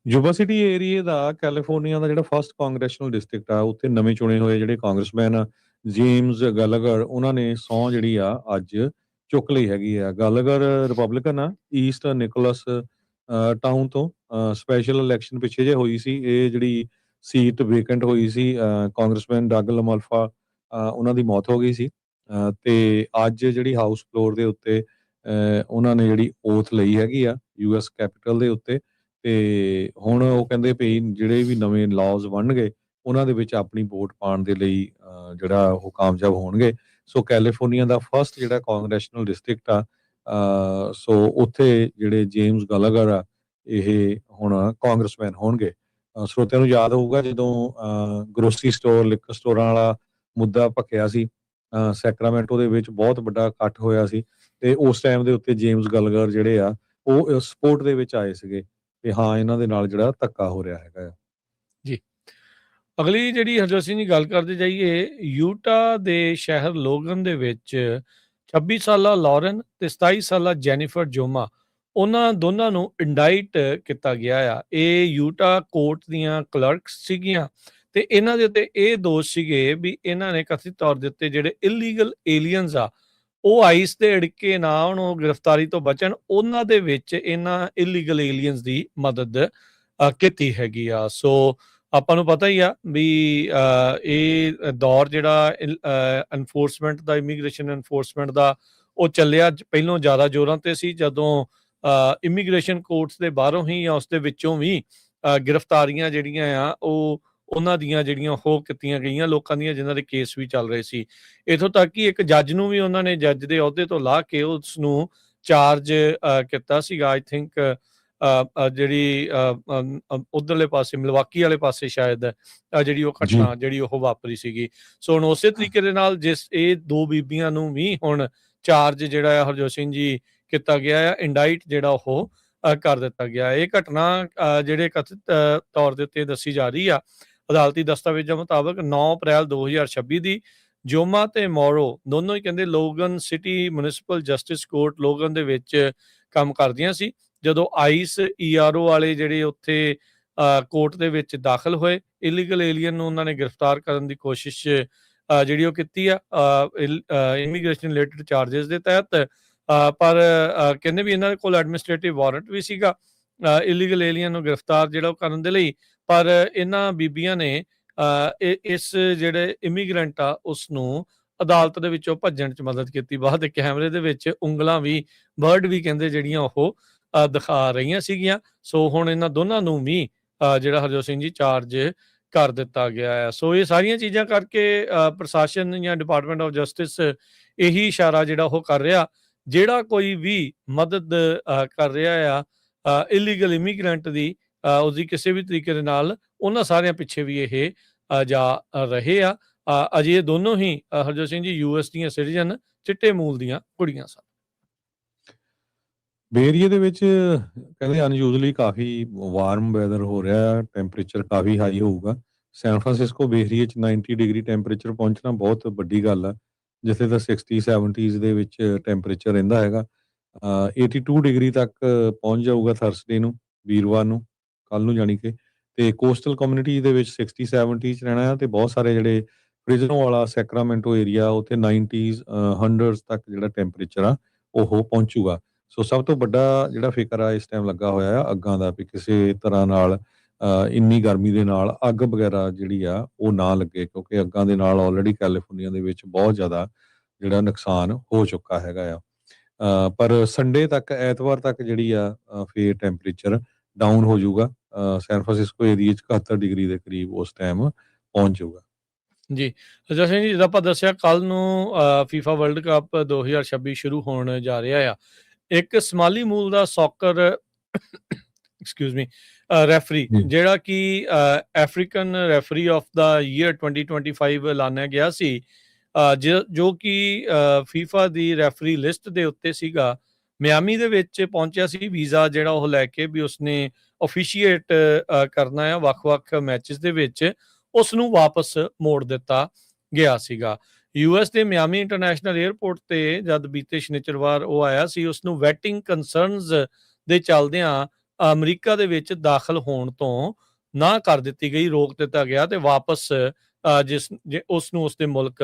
ਯੂਬਾ ਸਿਟੀ ਏਰੀਏ ਦਾ ਕੈਲੀਫੋਰਨੀਆ ਦਾ ਜਿਹੜਾ ਫਸਟ ਕਾਂਗਰੈਸ਼ਨਲ ਡਿਸਟ੍ਰਿਕਟ ਆ ਉੱਥੇ ਨਵੇਂ ਚੁਣੇ ਹੋਏ ਜਿਹੜੇ ਕਾਂਗਰਸਮੈਨ ਆ ਜੇਮਸ ਗੈਲਾਗਰ, ਉਹਨਾਂ ਨੇ ਸਹੁੰ ਜਿਹੜੀ ਆ ਅੱਜ ਚੁੱਕ ਲਈ ਹੈਗੀ ਆ। ਗੈਲਾਗਰ ਰਿਪਬਲਿਕਨ ਆ, ਈਸਟ ਨਿਕੋਲਸ ਟਾਊਨ ਤੋਂ। ਸਪੈਸ਼ਲ ਇਲੈਕਸ਼ਨ ਪਿੱਛੇ ਜੇ ਹੋਈ ਸੀ, ਇਹ ਜਿਹੜੀ ਸੀਟ ਵੇਕੈਂਟ ਹੋਈ ਸੀ, ਕਾਂਗਰਸਮੈਨ ਡਗ ਲਮਾਲਫਾ ਉਹਨਾਂ ਦੀ ਮੌਤ ਹੋ ਗਈ ਸੀ ਤੇ ਅੱਜ ਜਿਹੜੀ ਹਾਊਸ ਫਲੋਰ ਦੇ ਉੱਤੇ ਉਹਨਾਂ ਨੇ ਜਿਹੜੀ ਓਥ ਲਈ ਹੈਗੀ ਆ ਯੂਐਸ ਕੈਪੀਟਲ ਦੇ ਉੱਤੇ ਤੇ ਹੁਣ ਉਹ ਕਹਿੰਦੇ ਵੀ ਜਿਹੜੇ ਵੀ ਨਵੇਂ ਲਾਜ਼ ਬਣਨਗੇ ਉਹਨਾਂ ਦੇ ਵਿੱਚ ਆਪਣੀ ਵੋਟ ਪਾਉਣ ਦੇ ਲਈ ਜਿਹੜਾ ਉਹ ਕਾਮਯਾਬ ਹੋਣਗੇ ਸੋ ਕੈਲੀਫੋਰਨੀਆ ਦਾ ਫਸਟ ਜਿਹੜਾ ਕਾਂਗਰੈਸ਼ਨਲ ਡਿਸਟ੍ਰਿਕਟ ਆ, ਸੋ ਉੱਥੇ ਜਿਹੜੇ ਜੇਮਸ ਗਲਾਗਰ ਆ ਇਹ ਹੁਣ ਕਾਂਗਰਸਮੈਨ ਹੋਣਗੇ। ਸਰੋਤਿਆਂ ਨੂੰ ਯਾਦ ਹੋਊਗਾ ਜਦੋਂ ਗਰੋਸਰੀ ਸਟੋਰ, ਲਿਕਰ ਸਟੋਰਾਂ ਵਾਲਾ ਮੁੱਦਾ ਭਖਿਆ ਸੀ, ਸੈਕਰਾਮੈਂਟੋ ਦੇ ਵਿੱਚ ਬਹੁਤ ਵੱਡਾ ਇਕੱਠ ਹੋਇਆ ਸੀ, ਤੇ ਉਸ ਟਾਈਮ ਦੇ ਉੱਤੇ ਜੇਮਸ ਗਲਾਗਰ ਜਿਹੜੇ ਆ ਉਹ ਸਪੋਰਟ ਦੇ ਵਿੱਚ ਆਏ ਸੀਗੇ ਤੇ ਹਾਂ ਇਹਨਾਂ ਦੇ ਨਾਲ ਜਿਹੜਾ ਧੱਕਾ ਹੋ ਰਿਹਾ ਹੈਗਾ ਆ। ਜੀ, ਅਗਲੀ ਜਿਹੜੀ ਹਰਜੋਤ ਸਿੰਘ ਜੀ ਗੱਲ ਕਰਦੇ ਜਾਈਏ, ਯੂਟਾ ਦੇ ਸ਼ਹਿਰ ਲੋਗਨ ਦੇ ਵਿੱਚ 26 ਸਾਲਾ ਲੌਰਨ ਤੇ 27 ਸਾਲਾ ਜੈਨੀਫਰ ਜੋਮਾ, ਉਹਨਾਂ ਦੋਨਾਂ ਨੂੰ ਇੰਡਾਈਟ ਕੀਤਾ ਗਿਆ ਆ। ਇਹ ਯੂਟਾ ਕੋਰਟ ਦੀਆਂ ਕਲਰਕਸ ਸੀਗੀਆਂ ਤੇ ਇਹਨਾਂ ਦੇ ਉੱਤੇ ਇਹ ਦੋਸ਼ ਸੀਗੇ ਵੀ ਇਹਨਾਂ ਨੇ ਕਥਿਤ ਤੌਰ ਦੇ ਉੱਤੇ ਜਿਹੜੇ ਇਲੀਗਲ ਏਲੀਅਨਸ ਆ ਉਹ ਆਈਸ ਦੇ ਅੜਕੇ ਨਾ ਆਉਣ, ਉਹ ਗ੍ਰਿਫਤਾਰੀ ਤੋਂ ਬਚਣ, ਉਹਨਾਂ ਦੇ ਵਿੱਚ ਇਹਨਾਂ ਇਲੀਗਲ ਏਲੀਅਨਸ ਦੀ ਮਦਦ ਕੀਤੀ ਹੈਗੀ ਆ। ਸੋ ਆਪਾਂ ਨੂੰ ਪਤਾ ਹੀ ਆ ਵੀ ਇਹ ਦੌਰ ਜਿਹੜਾ ਐਨਫੋਰਸਮੈਂਟ ਦਾ, ਇਮੀਗ੍ਰੇਸ਼ਨ ਐਨਫੋਰਸਮੈਂਟ ਦਾ, ਉਹ ਚੱਲਿਆ ਪਹਿਲੋਂ ਜ਼ਿਆਦਾ ਜ਼ੋਰਾਂ ਤੇ ਸੀ, ਜਦੋਂ ਇਮੀਗ੍ਰੇਸ਼ਨ ਕੋਰਟਸ ਦੇ ਬਾਹਰੋਂ ਹੀ ਜਾਂ ਉਸ ਦੇ ਵਿੱਚੋਂ ਵੀ ਗ੍ਰਿਫਤਾਰੀਆਂ ਜਿਹੜੀਆਂ ਆ ਉਹ ਉਹਨਾਂ ਦੀਆਂ ਜਿਹੜੀਆਂ ਉਹ ਕੀਤੀਆਂ ਗਈਆਂ ਲੋਕਾਂ ਦੀਆਂ ਜਿਨ੍ਹਾਂ ਦੇ ਕੇਸ ਵੀ ਚੱਲ ਰਹੇ ਸੀ। ਇੱਥੋਂ ਤੱਕ ਕਿ ਇੱਕ ਜੱਜ ਨੂੰ ਵੀ ਉਹਨਾਂ ਨੇ ਜੱਜ ਦੇ ਅਹੁਦੇ ਤੋਂ ਲਾ ਕੇ ਉਸ ਨੂੰ ਚਾਰਜ ਕੀਤਾ ਸੀਗਾ। ਆਈ ਥਿੰਕ ਜਿਹੜੀ ਉਧਰਲੇ ਪਾਸੇ ਮਿਲਵਾਕੀ ਵਾਲੇ ਪਾਸੇ ਸ਼ਾਇਦ ਜਿਹੜੀ ਉਹ ਘਟਨਾ ਜਿਹੜੀ ਉਹ ਵਾਪਰੀ ਸੀਗੀ। ਸੋ ਹੁਣ ਉਸੇ ਤਰੀਕੇ ਦੇ ਨਾਲ ਜਿਸ ਇਹ ਦੋ ਬੀਬੀਆਂ ਨੂੰ ਵੀ ਹੁਣ ਚਾਰਜ ਜਿਹੜਾ ਆ ਹਰਜੋਤ ਸਿੰਘ ਜੀ ਕੀਤਾ ਗਿਆ ਆ, ਇੰਡਾਈਟ ਜਿਹੜਾ ਉਹ ਕਰ ਦਿੱਤਾ ਗਿਆ। ਇਹ ਘਟਨਾ ਜਿਹੜੇ ਕਥਿਤ ਤੌਰ ਦੇ ਉੱਤੇ ਦੱਸੀ ਜਾ ਰਹੀ ਆ ਅਦਾਲਤੀ ਦਸਤਾਵੇਜ਼ਾਂ ਮੁਤਾਬਕ 9 ਅਪ੍ਰੈਲ 2026 ਦੀ ਜੋਮਾ ਤੇ ਮੋਰੋ ਦੋਨੋਂ ਹੀ ਕਹਿੰਦੇ Logan city municipal justice court Logan ਦੇ ਵਿੱਚ ਕੰਮ ਕਰਦੀਆਂ ਸੀ ਜਦੋਂ ਆਈਸ ERO ਵਾਲੇ ਜਿਹੜੇ ਉੱਥੇ ਕੋਰਟ ਦੇ ਵਿੱਚ ਦਾਖਲ ਹੋਏ। ਇਲੀਗਲ ਏਲੀਅਨ ਨੂੰ ਉਹਨਾਂ ਨੇ ਗ੍ਰਿਫਤਾਰ ਕਰਨ ਦੀ ਕੋਸ਼ਿਸ਼ ਜਿਹੜੀ ਉਹ ਕੀਤੀ ਆ ਇਮੀਗ੍ਰੇਸ਼ਨ ਰਿਲੇਟਡ ਚਾਰजेस ਦੇ ਤਹਿਤ, ਪਰ ਕਹਿੰਦੇ ਵੀ ਇਹਨਾਂ ਕੋਲ ਐਡਮਿਨਿਸਟ੍ਰੇਟਿਵ ਵਾਰੰਟ ਵੀ ਸੀਗਾ ਇਲੀਗਲ ਏਲੀਅਨ ਨੂੰ ਗ੍ਰਿਫਤਾਰ ਜਿਹੜਾ ਉਹ ਕਰਨ ਦੇ ਲਈ, ਪਰ ਇਹਨਾਂ ਬੀਬੀਆਂ ਨੇ ਇਸ ਜਿਹੜੇ ਇਮੀਗ੍ਰੈਂਟ ਆ ਉਸ ਨੂੰ ਅਦਾਲਤ ਦੇ ਵਿੱਚੋਂ ਭੱਜਣ 'ਚ ਮਦਦ ਕੀਤੀ। ਬਾਅਦ ਕੈਮਰੇ ਦੇ ਵਿੱਚ ਉਂਗਲਾਂ ਵੀ, ਵਰਡ ਵੀ ਕਹਿੰਦੇ ਜਿਹੜੀਆਂ ਉਹ ਦਿਖਾ ਰਹੀਆਂ ਸੀਗੀਆਂ। ਸੋ ਹੁਣ ਇਹਨਾਂ ਦੋਨਾਂ ਨੂੰ ਵੀ ਜਿਹੜਾ ਹਰਜੋਤ ਸਿੰਘ ਜੀ ਚਾਰਜ ਕਰ ਦਿੱਤਾ ਗਿਆ ਹੈ। ਸੋ ਇਹ ਸਾਰੀਆਂ ਚੀਜ਼ਾਂ ਕਰਕੇ ਪ੍ਰਸ਼ਾਸਨ ਜਾਂ ਡਿਪਾਰਟਮੈਂਟ ਆਫ ਜਸਟਿਸ ਇਹੀ ਇਸ਼ਾਰਾ ਜਿਹੜਾ ਉਹ ਕਰ ਰਿਹਾ, ਜਿਹੜਾ ਕੋਈ ਵੀ ਮਦਦ ਕਰ ਰਿਹਾ ਆ ਇਲੀਗਲ ਇਮੀਗ੍ਰੈਂਟ ਦੀ, ਉਸਦੀ ਕਿਸੇ ਵੀ ਤਰੀਕੇ ਦੇ ਨਾਲ, ਉਹਨਾਂ ਸਾਰਿਆਂ ਪਿੱਛੇ ਵੀ ਇਹ ਜਾ ਰਹੇ ਆ। ਅਜੇ ਦੋਨੋਂ ਹੀ ਹਰਜੋਤ ਸਿੰਘ ਜੀ US ਦੀਆਂ ਸਿਟੀਜ਼ਨ, ਚਿੱਟੇ ਮੂਲ ਦੀਆਂ ਕੁੜੀਆਂ ਸਨ। ਬੇਰੀਏ ਦੇ ਵਿੱਚ ਕਹਿੰਦੇ ਅਨਯੂਜ਼ਲੀ ਕਾਫੀ ਵਾਰਮ ਵੈਦਰ ਹੋ ਰਿਹਾ, ਟੈਂਪਰੇਚਰ ਕਾਫੀ ਹਾਈ ਹੋਊਗਾ। ਸੈਨ ਫਰਾਂਸਿਸਕੋ ਬੇਰੀਏ 'ਚ 90 ਡਿਗਰੀ ਟੈਂਪਰੇਚਰ ਪਹੁੰਚਣਾ ਬਹੁਤ ਵੱਡੀ ਗੱਲ ਆ, ਜਿੱਥੇ ਤਾਂ 60-70s ਦੇ ਵਿੱਚ ਟੈਂਪਰੇਚਰ ਰਹਿੰਦਾ ਹੈਗਾ। 82 ਡਿਗਰੀ ਤੱਕ ਪਹੁੰਚ ਜਾਊਗਾ ਥਰਸਡੇ ਨੂੰ, ਵੀਰਵਾਰ ਨੂੰ, ਕੱਲ ਨੂੰ ਜਾਣੀ ਕਿ। ਤੇ ਕੋਸਟਲ ਕਮਿਊਨਿਟੀ ਦੇ ਵਿੱਚ 60-70 'ਚ ਰਹਿਣਾ ਆ, ਤੇ ਬਹੁਤ ਸਾਰੇ ਜਿਹੜੇ ਪ੍ਰਿਜ਼ਨੋ ਵਾਲਾ ਸੈਕਰਾਮੈਂਟੋ ਏਰੀਆ ਉੱਥੇ 90s 100s ਤੱਕ ਜਿਹੜਾ ਟੈਂਪਰੇਚਰ ਆ ਉਹ ਪਹੁੰਚੂਗਾ। ਸੋ ਸਭ ਤੋਂ ਵੱਡਾ ਜਿਹੜਾ ਫਿਕਰ ਆ ਇਸ ਟਾਈਮ ਲੱਗਾ ਹੋਇਆ ਆ ਅੱਗਾਂ ਦਾ, ਵੀ ਕਿਸੇ ਤਰ੍ਹਾਂ ਨਾਲ ਇੰਨੀ ਗਰਮੀ ਦੇ ਨਾਲ ਅੱਗ ਵਗੈਰਾ ਜਿਹੜੀ ਆ ਉਹ ਨਾ ਲੱਗੇ, ਕਿਉਂਕਿ ਅੱਗਾਂ ਦੇ ਨਾਲ ਆਲਰੇਡੀ ਕੈਲੀਫੋਰਨੀਆ ਦੇ ਵਿੱਚ ਬਹੁਤ ਜ਼ਿਆਦਾ ਜਿਹੜਾ ਨੁਕਸਾਨ ਹੋ ਚੁੱਕਾ ਹੈਗਾ ਆ। ਪਰ ਸੰਡੇ ਤੱਕ, ਐਤਵਾਰ ਤੱਕ ਜਿਹੜੀ ਆ ਫੇਰ ਟੈਂਪਰੇਚਰ ਡਾਊਨ ਹੋ ਜਾਊਗਾ। ਸੈਨ ਫਰਾਂਸਿਸਕੋ ਏਰੀਆ 'ਚ 71 ਡਿਗਰੀ ਦੇ ਕਰੀਬ ਉਸ ਟਾਈਮ ਪਹੁੰਚ ਜਾਊਗਾ। ਜੀ, ਹਰਜੋਤ ਸਿੰਘ ਜੀ, ਜਿੱਦਾਂ ਆਪਾਂ ਦੱਸਿਆ ਕੱਲ ਨੂੰ FIFA ਵਰਲਡ ਕੱਪ 2026 ਸ਼ੁਰੂ ਹੋਣ ਜਾ ਰਿਹਾ ਆ। ਇੱਕ ਸਮਾਲੀ ਮੂਲ ਦਾ ਸੌਕਰ ਐਕਸਕਿਊਜ਼ ਮੀ ਰੈਫਰੀ, ਜਿਹੜਾ ਕਿ African referee of the year 2025 ਐਲਾਨਿਆ ਗਿਆ ਸੀ, ਜੋ ਕਿ FIFA ਦੀ ਰੈਫਰੀ ਲਿਸਟ ਦੇ ਉੱਤੇ ਸੀਗਾ, ਮਿਆਮੀ ਦੇ ਵਿੱਚ ਪਹੁੰਚਿਆ ਸੀ ਵੀਜ਼ਾ ਜਿਹੜਾ ਉਹ ਲੈ ਕੇ ਵੀ ਉਸਨੇ ਅਫੀਸ਼ੀਏਟ ਕਰਨਾ ਆ ਵੱਖ-ਵੱਖ ਮੈਚਸ ਦੇ ਵਿੱਚ, ਉਸ ਨੂੰ ਵਾਪਸ ਮੋੜ ਦਿੱਤਾ ਗਿਆ ਸੀਗਾ। US ਦੇ ਮਿਆਮੀ ਇੰਟਰਨੈਸ਼ਨਲ 에ਅਰਪੋਰਟ ਤੇ ਜਦ ਬੀਤੇ ਸ਼ਨੀਚਰਵਾਰ ਉਹ ਆਇਆ ਸੀ, ਉਸ ਨੂੰ ਵੈਟਿੰਗ ਕੰਸਰਨਸ ਦੇ ਚੱਲਦਿਆਂ ਅਮਰੀਕਾ ਦੇ ਵਿੱਚ ਦਾਖਲ ਹੋਣ ਤੋਂ ਨਾ ਕਰ ਦਿੱਤੀ ਗਈ, ਰੋਕ ਦਿੱਤਾ ਗਿਆ ਤੇ ਵਾਪਸ ਉਸ ਨੂੰ ਉਸਦੇ ਮੁਲਕ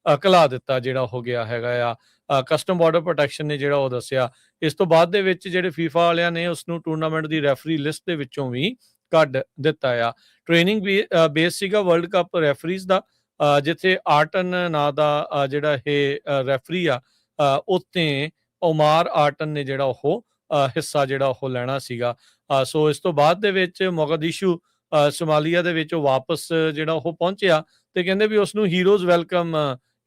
ਘਲਾ ਦਿੱਤਾ ਜਿਹੜਾ ਹੋ ਗਿਆ ਹੈਗਾ ਆ। ਕਸਟਮ ਬਾਰਡਰ ਪ੍ਰੋਟੈਕਸ਼ਨ ਨੇ ਜਿਹੜਾ ਉਹ ਦੱਸਿਆ। ਇਸ ਤੋਂ ਬਾਅਦ ਦੇ ਵਿੱਚ ਜਿਹੜੇ FIFA ਵਾਲਿਆਂ ਨੇ ਉਸ ਨੂੰ ਟੂਰਨਾਮੈਂਟ ਦੀ ਰੈਫਰੀ ਲਿਸਟ ਦੇ ਵਿੱਚੋਂ ਵੀ ਕੱਢ ਦਿੱਤਾ ਆ। ਟ੍ਰੇਨਿੰਗ ਬੇਸ ਸੀਗਾ ਵਰਲਡ ਕੱਪ ਰੈਫਰੀਜ਼ ਦਾ, ਜਿੱਥੇ ਆਰਟਨ ਨਾਂ ਦਾ ਜਿਹੜਾ ਇਹ ਰੈਫਰੀ ਆ, ਉੱਥੇ ਓਮਾਰ ਆਰਟਨ ਨੇ ਜਿਹੜਾ ਉਹ ਹਿੱਸਾ ਜਿਹੜਾ ਉਹ ਲੈਣਾ ਸੀਗਾ। ਸੋ ਇਸ ਤੋਂ ਬਾਅਦ ਦੇ ਵਿੱਚ ਮੋਗਾਦਿਸ਼ੂ ਸੋਮਾਲੀਆ ਦੇ ਵਿੱਚ ਉਹ ਵਾਪਸ ਜਿਹੜਾ ਉਹ ਪਹੁੰਚਿਆ ਤੇ ਕਹਿੰਦੇ ਵੀ ਉਸ ਨੂੰ ਹੀਰੋਜ਼ ਵੈਲਕਮ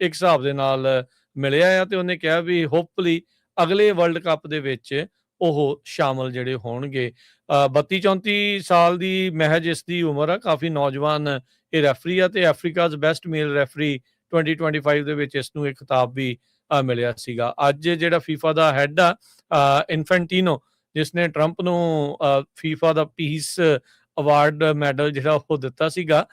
ਇੱਕ ਹਿਸਾਬ ਦੇ ਨਾਲ ਮਿਲਿਆ ਆ, ਤੇ ਉਹਨੇ ਕਿਹਾ ਵੀ ਹੋਪਫੁਲੀ ਅਗਲੇ ਵਰਲਡ ਕੱਪ ਦੇ ਵਿੱਚ ਉਹ ਸ਼ਾਮਲ ਜਿਹੜੇ ਹੋਣਗੇ। 32-34 ਸਾਲ ਦੀ ਮਹਿਜ ਇਸ ਦੀ ਉਮਰ ਆ, ਕਾਫੀ ਨੌਜਵਾਨ ਇਹ ਰੈਫਰੀ ਆ, ਤੇ ਅਫਰੀਕਾਜ਼ ਬੈਸਟ ਮੇਲ ਰੈਫਰੀ 2025 ਦੇ ਵਿੱਚ ਇਸ ਨੂੰ ਇਹ ਖਿਤਾਬ ਵੀ ਮਿਲਿਆ ਸੀਗਾ। ਅੱਜ ਜਿਹੜਾ ਫੀਫਾ ਦਾ ਹੈਡ ਆ ਇਨਫੈਂਟੀਨੋ, ਜਿਸ ਨੇ ਟਰੰਪ ਨੂੰ ਫੀਫਾ ਦਾ ਪੀਸ ਅਵਾਰਡ ਮੈਡਲ ਜਿਹੜਾ ਉਹ ਦਿੱਤਾ ਸੀਗਾ,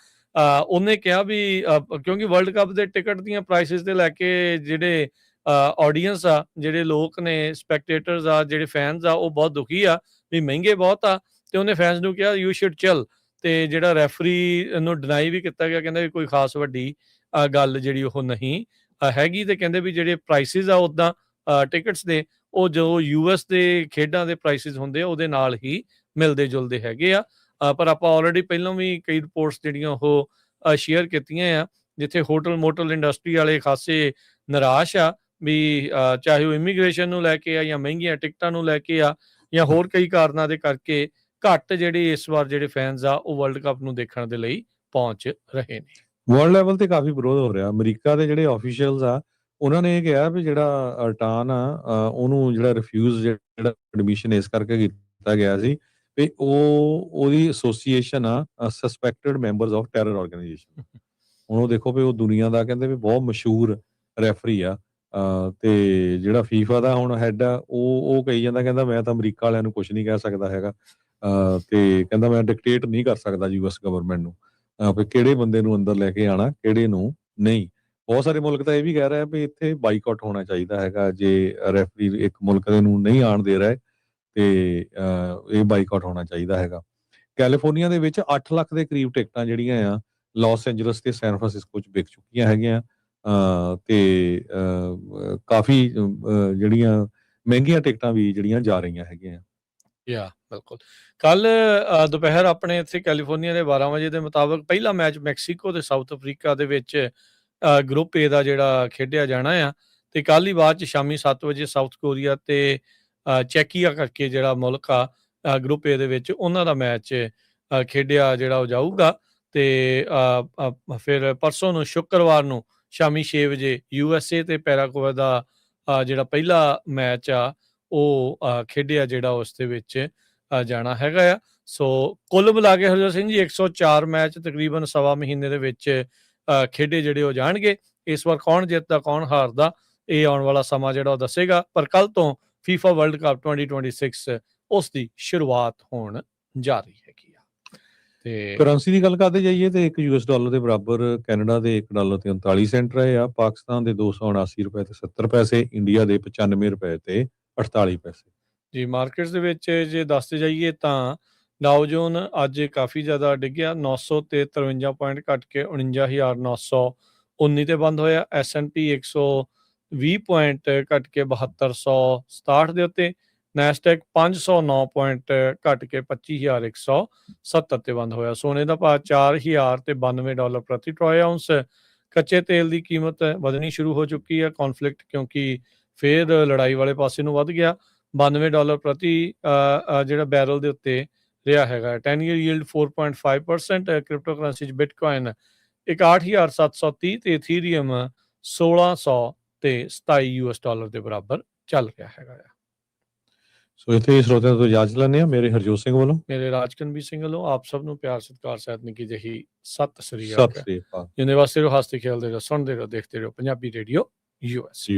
ਉਹਨੇ ਕਿਹਾ ਵੀ ਕਿਉਂਕਿ ਵਰਲਡ ਕੱਪ ਦੇ ਟਿਕਟ ਦੀਆਂ ਪ੍ਰਾਈਸਿਸ ਦੇ ਲੈ ਕੇ ਜਿਹੜੇ ਆਡੀਅנס ਆ, ਜਿਹੜੇ ਲੋਕ ਨੇ, ਸਪੈਕਟੇਟਰਸ ਆ, ਜਿਹੜੇ ਫੈਨਸ ਆ, ਉਹ ਬਹੁਤ ਦੁਖੀ ਆ ਵੀ ਮਹਿੰਗੇ ਬਹੁਤ ਆ। ਤੇ ਉਹਨੇ ਫੈਨਸ ਨੂੰ ਕਿਹਾ ਯੂ ਸ਼ੁਡ ਚਿਲ। ਤੇ ਜਿਹੜਾ ਰੈਫਰੀ ਨੂੰ ਡਿਨਾਈ ਵੀ ਕੀਤਾ ਗਿਆ, ਕਹਿੰਦਾ ਵੀ ਕੋਈ ਖਾਸ ਵੱਡੀ ਗੱਲ ਜਿਹੜੀ ਉਹ ਨਹੀਂ ਹੈਗੀ। ਤੇ ਕਹਿੰਦੇ ਵੀ ਜਿਹੜੇ ਪ੍ਰਾਈਸਿਸ ਆ ਉੱਦਾਂ ਟਿਕਟਸ ਦੇ, ਉਹ ਜੋ ਯੂਐਸ ਦੇ ਖੇਡਾਂ ਦੇ ਪ੍ਰਾਈਸਿਸ ਹੁੰਦੇ ਆ ਉਹਦੇ ਨਾਲ ਹੀ ਮਿਲਦੇ ਜੁਲਦੇ ਹੈਗੇ ਆ। ਪਰ ਆਪਾਂ ਆਲਰੇਡੀ ਪਹਿਲਾਂ ਵੀ ਕਈ ਰਿਪੋਰਟਸ ਜਿਹੜੀਆਂ ਉਹ ਸ਼ੇਅਰ ਕੀਤੀਆਂ ਆ, ਜਿੱਥੇ ਹੋਟਲ ਮੋਟਲ ਇੰਡਸਟਰੀ ਵਾਲੇ ਖਾਸੇ ਨਿਰਾਸ਼ ਆ ਵੀ ਚਾਹੇ ਉਹ ਇਮੀਗ੍ਰੇਸ਼ਨ ਨੂੰ ਲੈ ਕੇ ਆ, ਜਾਂ ਮਹਿੰਗੀਆਂ ਟਿਕਟਾਂ ਨੂੰ ਲੈ ਕੇ ਆ, ਜਾਂ ਹੋਰ ਕਈ ਕਾਰਨਾਂ ਦੇ ਕਰਕੇ ਘੱਟ ਜਿਹੜੇ ਇਸ ਵਾਰ ਜਿਹੜੇ ਫੈਨਸ ਆ ਉਹ ਵਰਲਡ ਕੱਪ ਨੂੰ ਦੇਖਣ ਦੇ ਲਈ ਪਹੁੰਚ ਰਹੇ ਨੇ। ਵਰਲਡ ਲੈਵਲ ਤੇ ਕਾਫੀ ਵਿਰੋਧ ਹੋ ਰਿਹਾ। ਅਮਰੀਕਾ ਦੇ ਜਿਹੜੇ ਆਫੀਸ਼ੀਅਲਸ ਆ ਉਹਨਾਂ ਨੇ ਇਹ ਕਿਹਾ ਵੀ ਜਿਹੜਾ ਰਿਟਰਨ ਆ ਉਹਨੂੰ ਜਿਹੜਾ ਰਿਫਿਊਜ਼ ਜਿਹੜਾ ਐਡਮਿਸ਼ਨ ਇਸ ਕਰਕੇ ਕੀਤਾ ਗਿਆ ਸੀ ਵੀ ਉਹਦੀ ਐਸੋਸੀਏਸ਼ਨ ਆ suspected members of terror organisation. ਹੁਣ ਉਹ ਦੇਖੋ ਵੀ ਉਹ ਦੁਨੀਆ ਦਾ ਕਹਿੰਦੇ ਵੀ ਬਹੁਤ ਮਸ਼ਹੂਰ ਰੈਫਰੀ ਆ, ਤੇ ਜਿਹੜਾ ਫੀਫਾ ਦਾ ਹੁਣ ਹੈਡ ਆ ਉਹ ਕਹੀ ਜਾਂਦਾ, ਕਹਿੰਦਾ ਮੈਂ ਤਾਂ ਅਮਰੀਕਾ ਵਾਲਿਆਂ ਨੂੰ ਕੁਝ ਨਹੀਂ ਕਹਿ ਸਕਦਾ ਹੈਗਾ, ਤੇ ਕਹਿੰਦਾ ਮੈਂ ਡਿਕਟੇਟ ਨਹੀਂ ਕਰ ਸਕਦਾ ਯੂਐਸ ਗਵਰਨਮੈਂਟ ਨੂੰ ਵੀ ਕਿਹੜੇ ਬੰਦੇ ਨੂੰ ਅੰਦਰ ਲੈ ਕੇ ਆਣਾ, ਕਿਹੜੇ ਨੂੰ ਨਹੀਂ। ਬਹੁਤ ਸਾਰੇ ਮੁਲਕ ਤਾਂ ਇਹ ਵੀ ਕਹਿ ਰਹੇ ਵੀ ਇੱਥੇ ਬਾਈਕਾਟ ਹੋਣਾ ਚਾਹੀਦਾ ਹੈਗਾ, ਜੇ ਰੈਫਰੀ ਇੱਕ ਮੁਲਕ ਦੇ ਨੂੰ ਨਹੀਂ ਆਣ ਦੇ ਰਹੇ ਤੇ ਇਹ ਬਾਈਕਾਟ ਹੋਣਾ ਚਾਹੀਦਾ ਹੈਗਾ। ਕੈਲੀਫੋਰਨੀਆ ਦੇ ਵਿੱਚ 8 ਲੱਖ ਦੇ ਕਰੀਬ ਟਿਕਟਾਂ ਜਿਹੜੀਆਂ ਆ ਲਾਸ ਐਂਜਲਸ ਤੇ ਸੈਨ ਫਰਾਂਸਿਸਕੋ ਚ ਵਿਕ ਚੁੱਕੀਆਂ ਹੈਗੀਆਂ, ਤੇ ਕਾਫੀ ਜਿਹੜੀਆਂ ਮਹਿੰਗੀਆਂ ਟਿਕਟਾਂ ਵੀ ਜਿਹੜੀਆਂ ਜਾ ਰਹੀਆਂ ਹੈਗੀਆਂ। ਬਿਲਕੁਲ। ਕੱਲ ਦੁਪਹਿਰ ਆਪਣੇ ਇੱਥੇ ਕੈਲੀਫੋਰਨੀਆ ਦੇ 12 ਵਜੇ ਦੇ ਮੁਤਾਬਕ ਪਹਿਲਾ ਮੈਚ ਮੈਕਸੀਕੋ ਤੇ ਸਾਊਥ ਅਫਰੀਕਾ ਦੇ ਵਿੱਚ ਗਰੁੱਪ ਏ ਦਾ ਜਿਹੜਾ ਖੇਡਿਆ ਜਾਣਾ ਆ, ਤੇ ਕੱਲ ਹੀ ਬਾਅਦ ਚ ਸ਼ਾਮੀ 7 ਵਜੇ ਸਾਊਥ ਕੋਰੀਆ ਤੇ ਚੈਕੀਆ ਕਰਕੇ ਜਿਹੜਾ ਮੁਲਕ ਆ ਗਰੁੱਪ ਏ ਦੇ ਵਿੱਚ, ਉਹਨਾਂ ਦਾ ਮੈਚ ਖੇਡਿਆ ਜਿਹੜਾ ਉਹ ਜਾਊਗਾ। ਤੇ ਫਿਰ ਪਰਸੋਂ ਨੂੰ ਸ਼ੁੱਕਰਵਾਰ ਨੂੰ ਸ਼ਾਮੀ 6 ਵਜੇ USA ਤੇ ਪੈਰਾਗੁਏ ਦਾ ਜਿਹੜਾ ਪਹਿਲਾ ਮੈਚ ਆ ਉਹ ਖੇਡਿਆ ਜਿਹੜਾ ਉਸ ਦੇ ਵਿੱਚ ਜਾਣਾ ਹੈਗਾ ਆ। ਸੋ ਕੁੱਲ ਮਿਲਾ ਕੇ ਹਰਜੋਤ ਸਿੰਘ ਜੀ 104 ਮੈਚ ਤਕਰੀਬਨ ਸਵਾ ਮਹੀਨੇ ਦੇ ਵਿੱਚ ਖੇਡੇ ਜਿਹੜੇ ਉਹ ਜਾਣਗੇ। ਇਸ ਵਾਰ ਕੌਣ ਜਿੱਤਦਾ ਕੌਣ ਹਾਰਦਾ ਇਹ ਆਉਣ ਵਾਲਾ ਸਮਾਂ ਜਿਹੜਾ ਉਹ ਦੱਸੇਗਾ। ਪਰ ਕੱਲ ਤੋਂ ਫੀਫਾ ਵਰਲਡ ਕੱਪ 2026 ਉਸ ਦੀ ਸ਼ੁਰੂਆਤ ਹੋਣ ਜਾ ਰਹੀ ਹੈਗੀ ਆ। ਤੇ ਕਰੰਸੀ ਦੀ ਗੱਲ ਕਰਦੇ ਜਾਈਏ ਤੇ $1 ਦੇ ਬਰਾਬਰ ਕੈਨੇਡਾ ਦੇ $1 ਤੇ 39 ਸੈਂਟ ਰਹੇ ਆ, ਪਾਕਿਸਤਾਨ ਦੇ 279 ਰੁਪਏ ਤੇ 70 ਪੈਸੇ, ਇੰਡੀਆ ਦੇ 95 ਰੁਪਏ ਤੇ 48 ਪੈਸੇ। ਜੀ ਮਾਰਕੀਟਸ ਦੇ ਵਿੱਚ ਜੇ ਦੱਸਦੇ ਜਾਈਏ ਤਾਂ ਡਾਓ ਜੋਨ ਅੱਜ ਕਾਫੀ ਜ਼ਿਆਦਾ ਡਿੱਗਿਆ, 900 ਤੇ 53 ਪੁਆਇੰਟ ਘਟ ਕੇ 49,919 ਤੇ ਬੰਦ ਹੋਇਆ। S&P 120 ਪੁਆਇੰਟ ਘਟ ਕੇ 7267 ਦੇ ਉੱਤੇ, ਨੈਸਡੈਕ 509 ਪੁਆਇੰਟ ਘਟ ਕੇ 25,170 ਤੇ ਬੰਦ ਹੋਇਆ। ਸੋਨੇ ਦਾ ਭਾਅ $4,092 ਪ੍ਰਤੀ ਟਰੋਏ ਆਉਂਸ। ਕੱਚੇ ਤੇਲ ਦੀ ਕੀਮਤ ਵਧਣੀ ਸ਼ੁਰੂ ਹੋ ਚੁੱਕੀ ਹੈ, ਕੌਨਫਲਿਕਟ ਕਿਉਂਕਿ ਫੇਰ ਲੜਾਈ ਵਾਲੇ ਪਾਸੇ ਨੂੰ ਵੱਧ ਗਿਆ। $92 ਪ੍ਰਤੀ ਜਿਹੜਾ ਬੈਰਲ ਦੇ ਉੱਤੇ ਰਿਹਾ ਹੈਗਾ। 10 year yield 4.5%। ਕ੍ਰਿਪਟੋ ਕਰੰਸੀ 'ਚ ਬਿਟਕੋਇਨ 61,730 ਤੇ ਇਥੀਰੀਅਮ 1600 ਤੇ $27 ਦੇ ਬਰਾਬਰ ਚੱਲ ਰਿਹਾ ਹੈਗਾ ਆ। ਸੋ ਇੱਥੇ ਸਰੋਤਿਆਂ ਤੋਂ ਇਜਾਜ਼ਤ ਲੈਂਦੇ ਹਾਂ। ਮੇਰੇ ਹਰਜੋਤ ਸਿੰਘ ਵੱਲੋਂ, ਮੇਰੇ ਰਾਜਕਨਵੀਰ ਸਿੰਘ ਵੱਲੋਂ ਆਪ ਸਭ ਨੂੰ ਪਿਆਰ ਸਤਿਕਾਰ ਸਹਿਤ ਨਿੱਕੀ ਜਿਹੀ ਸਤਿ ਸ੍ਰੀ ਸਤਿ ਅਕਾਲ। ਸ੍ਰੀ ਅਕਾਲ। ਜਿੰਨੇ ਵਾਸਤੇ ਰਹੋ, ਹੱਸਦੇ ਖੇਲਦੇ ਰਹੋ, ਸੁਣਦੇ ਰਹੋ, ਦੇਖਦੇ ਰਹੋ ਪੰਜਾਬੀ ਰੇਡੀਓ US।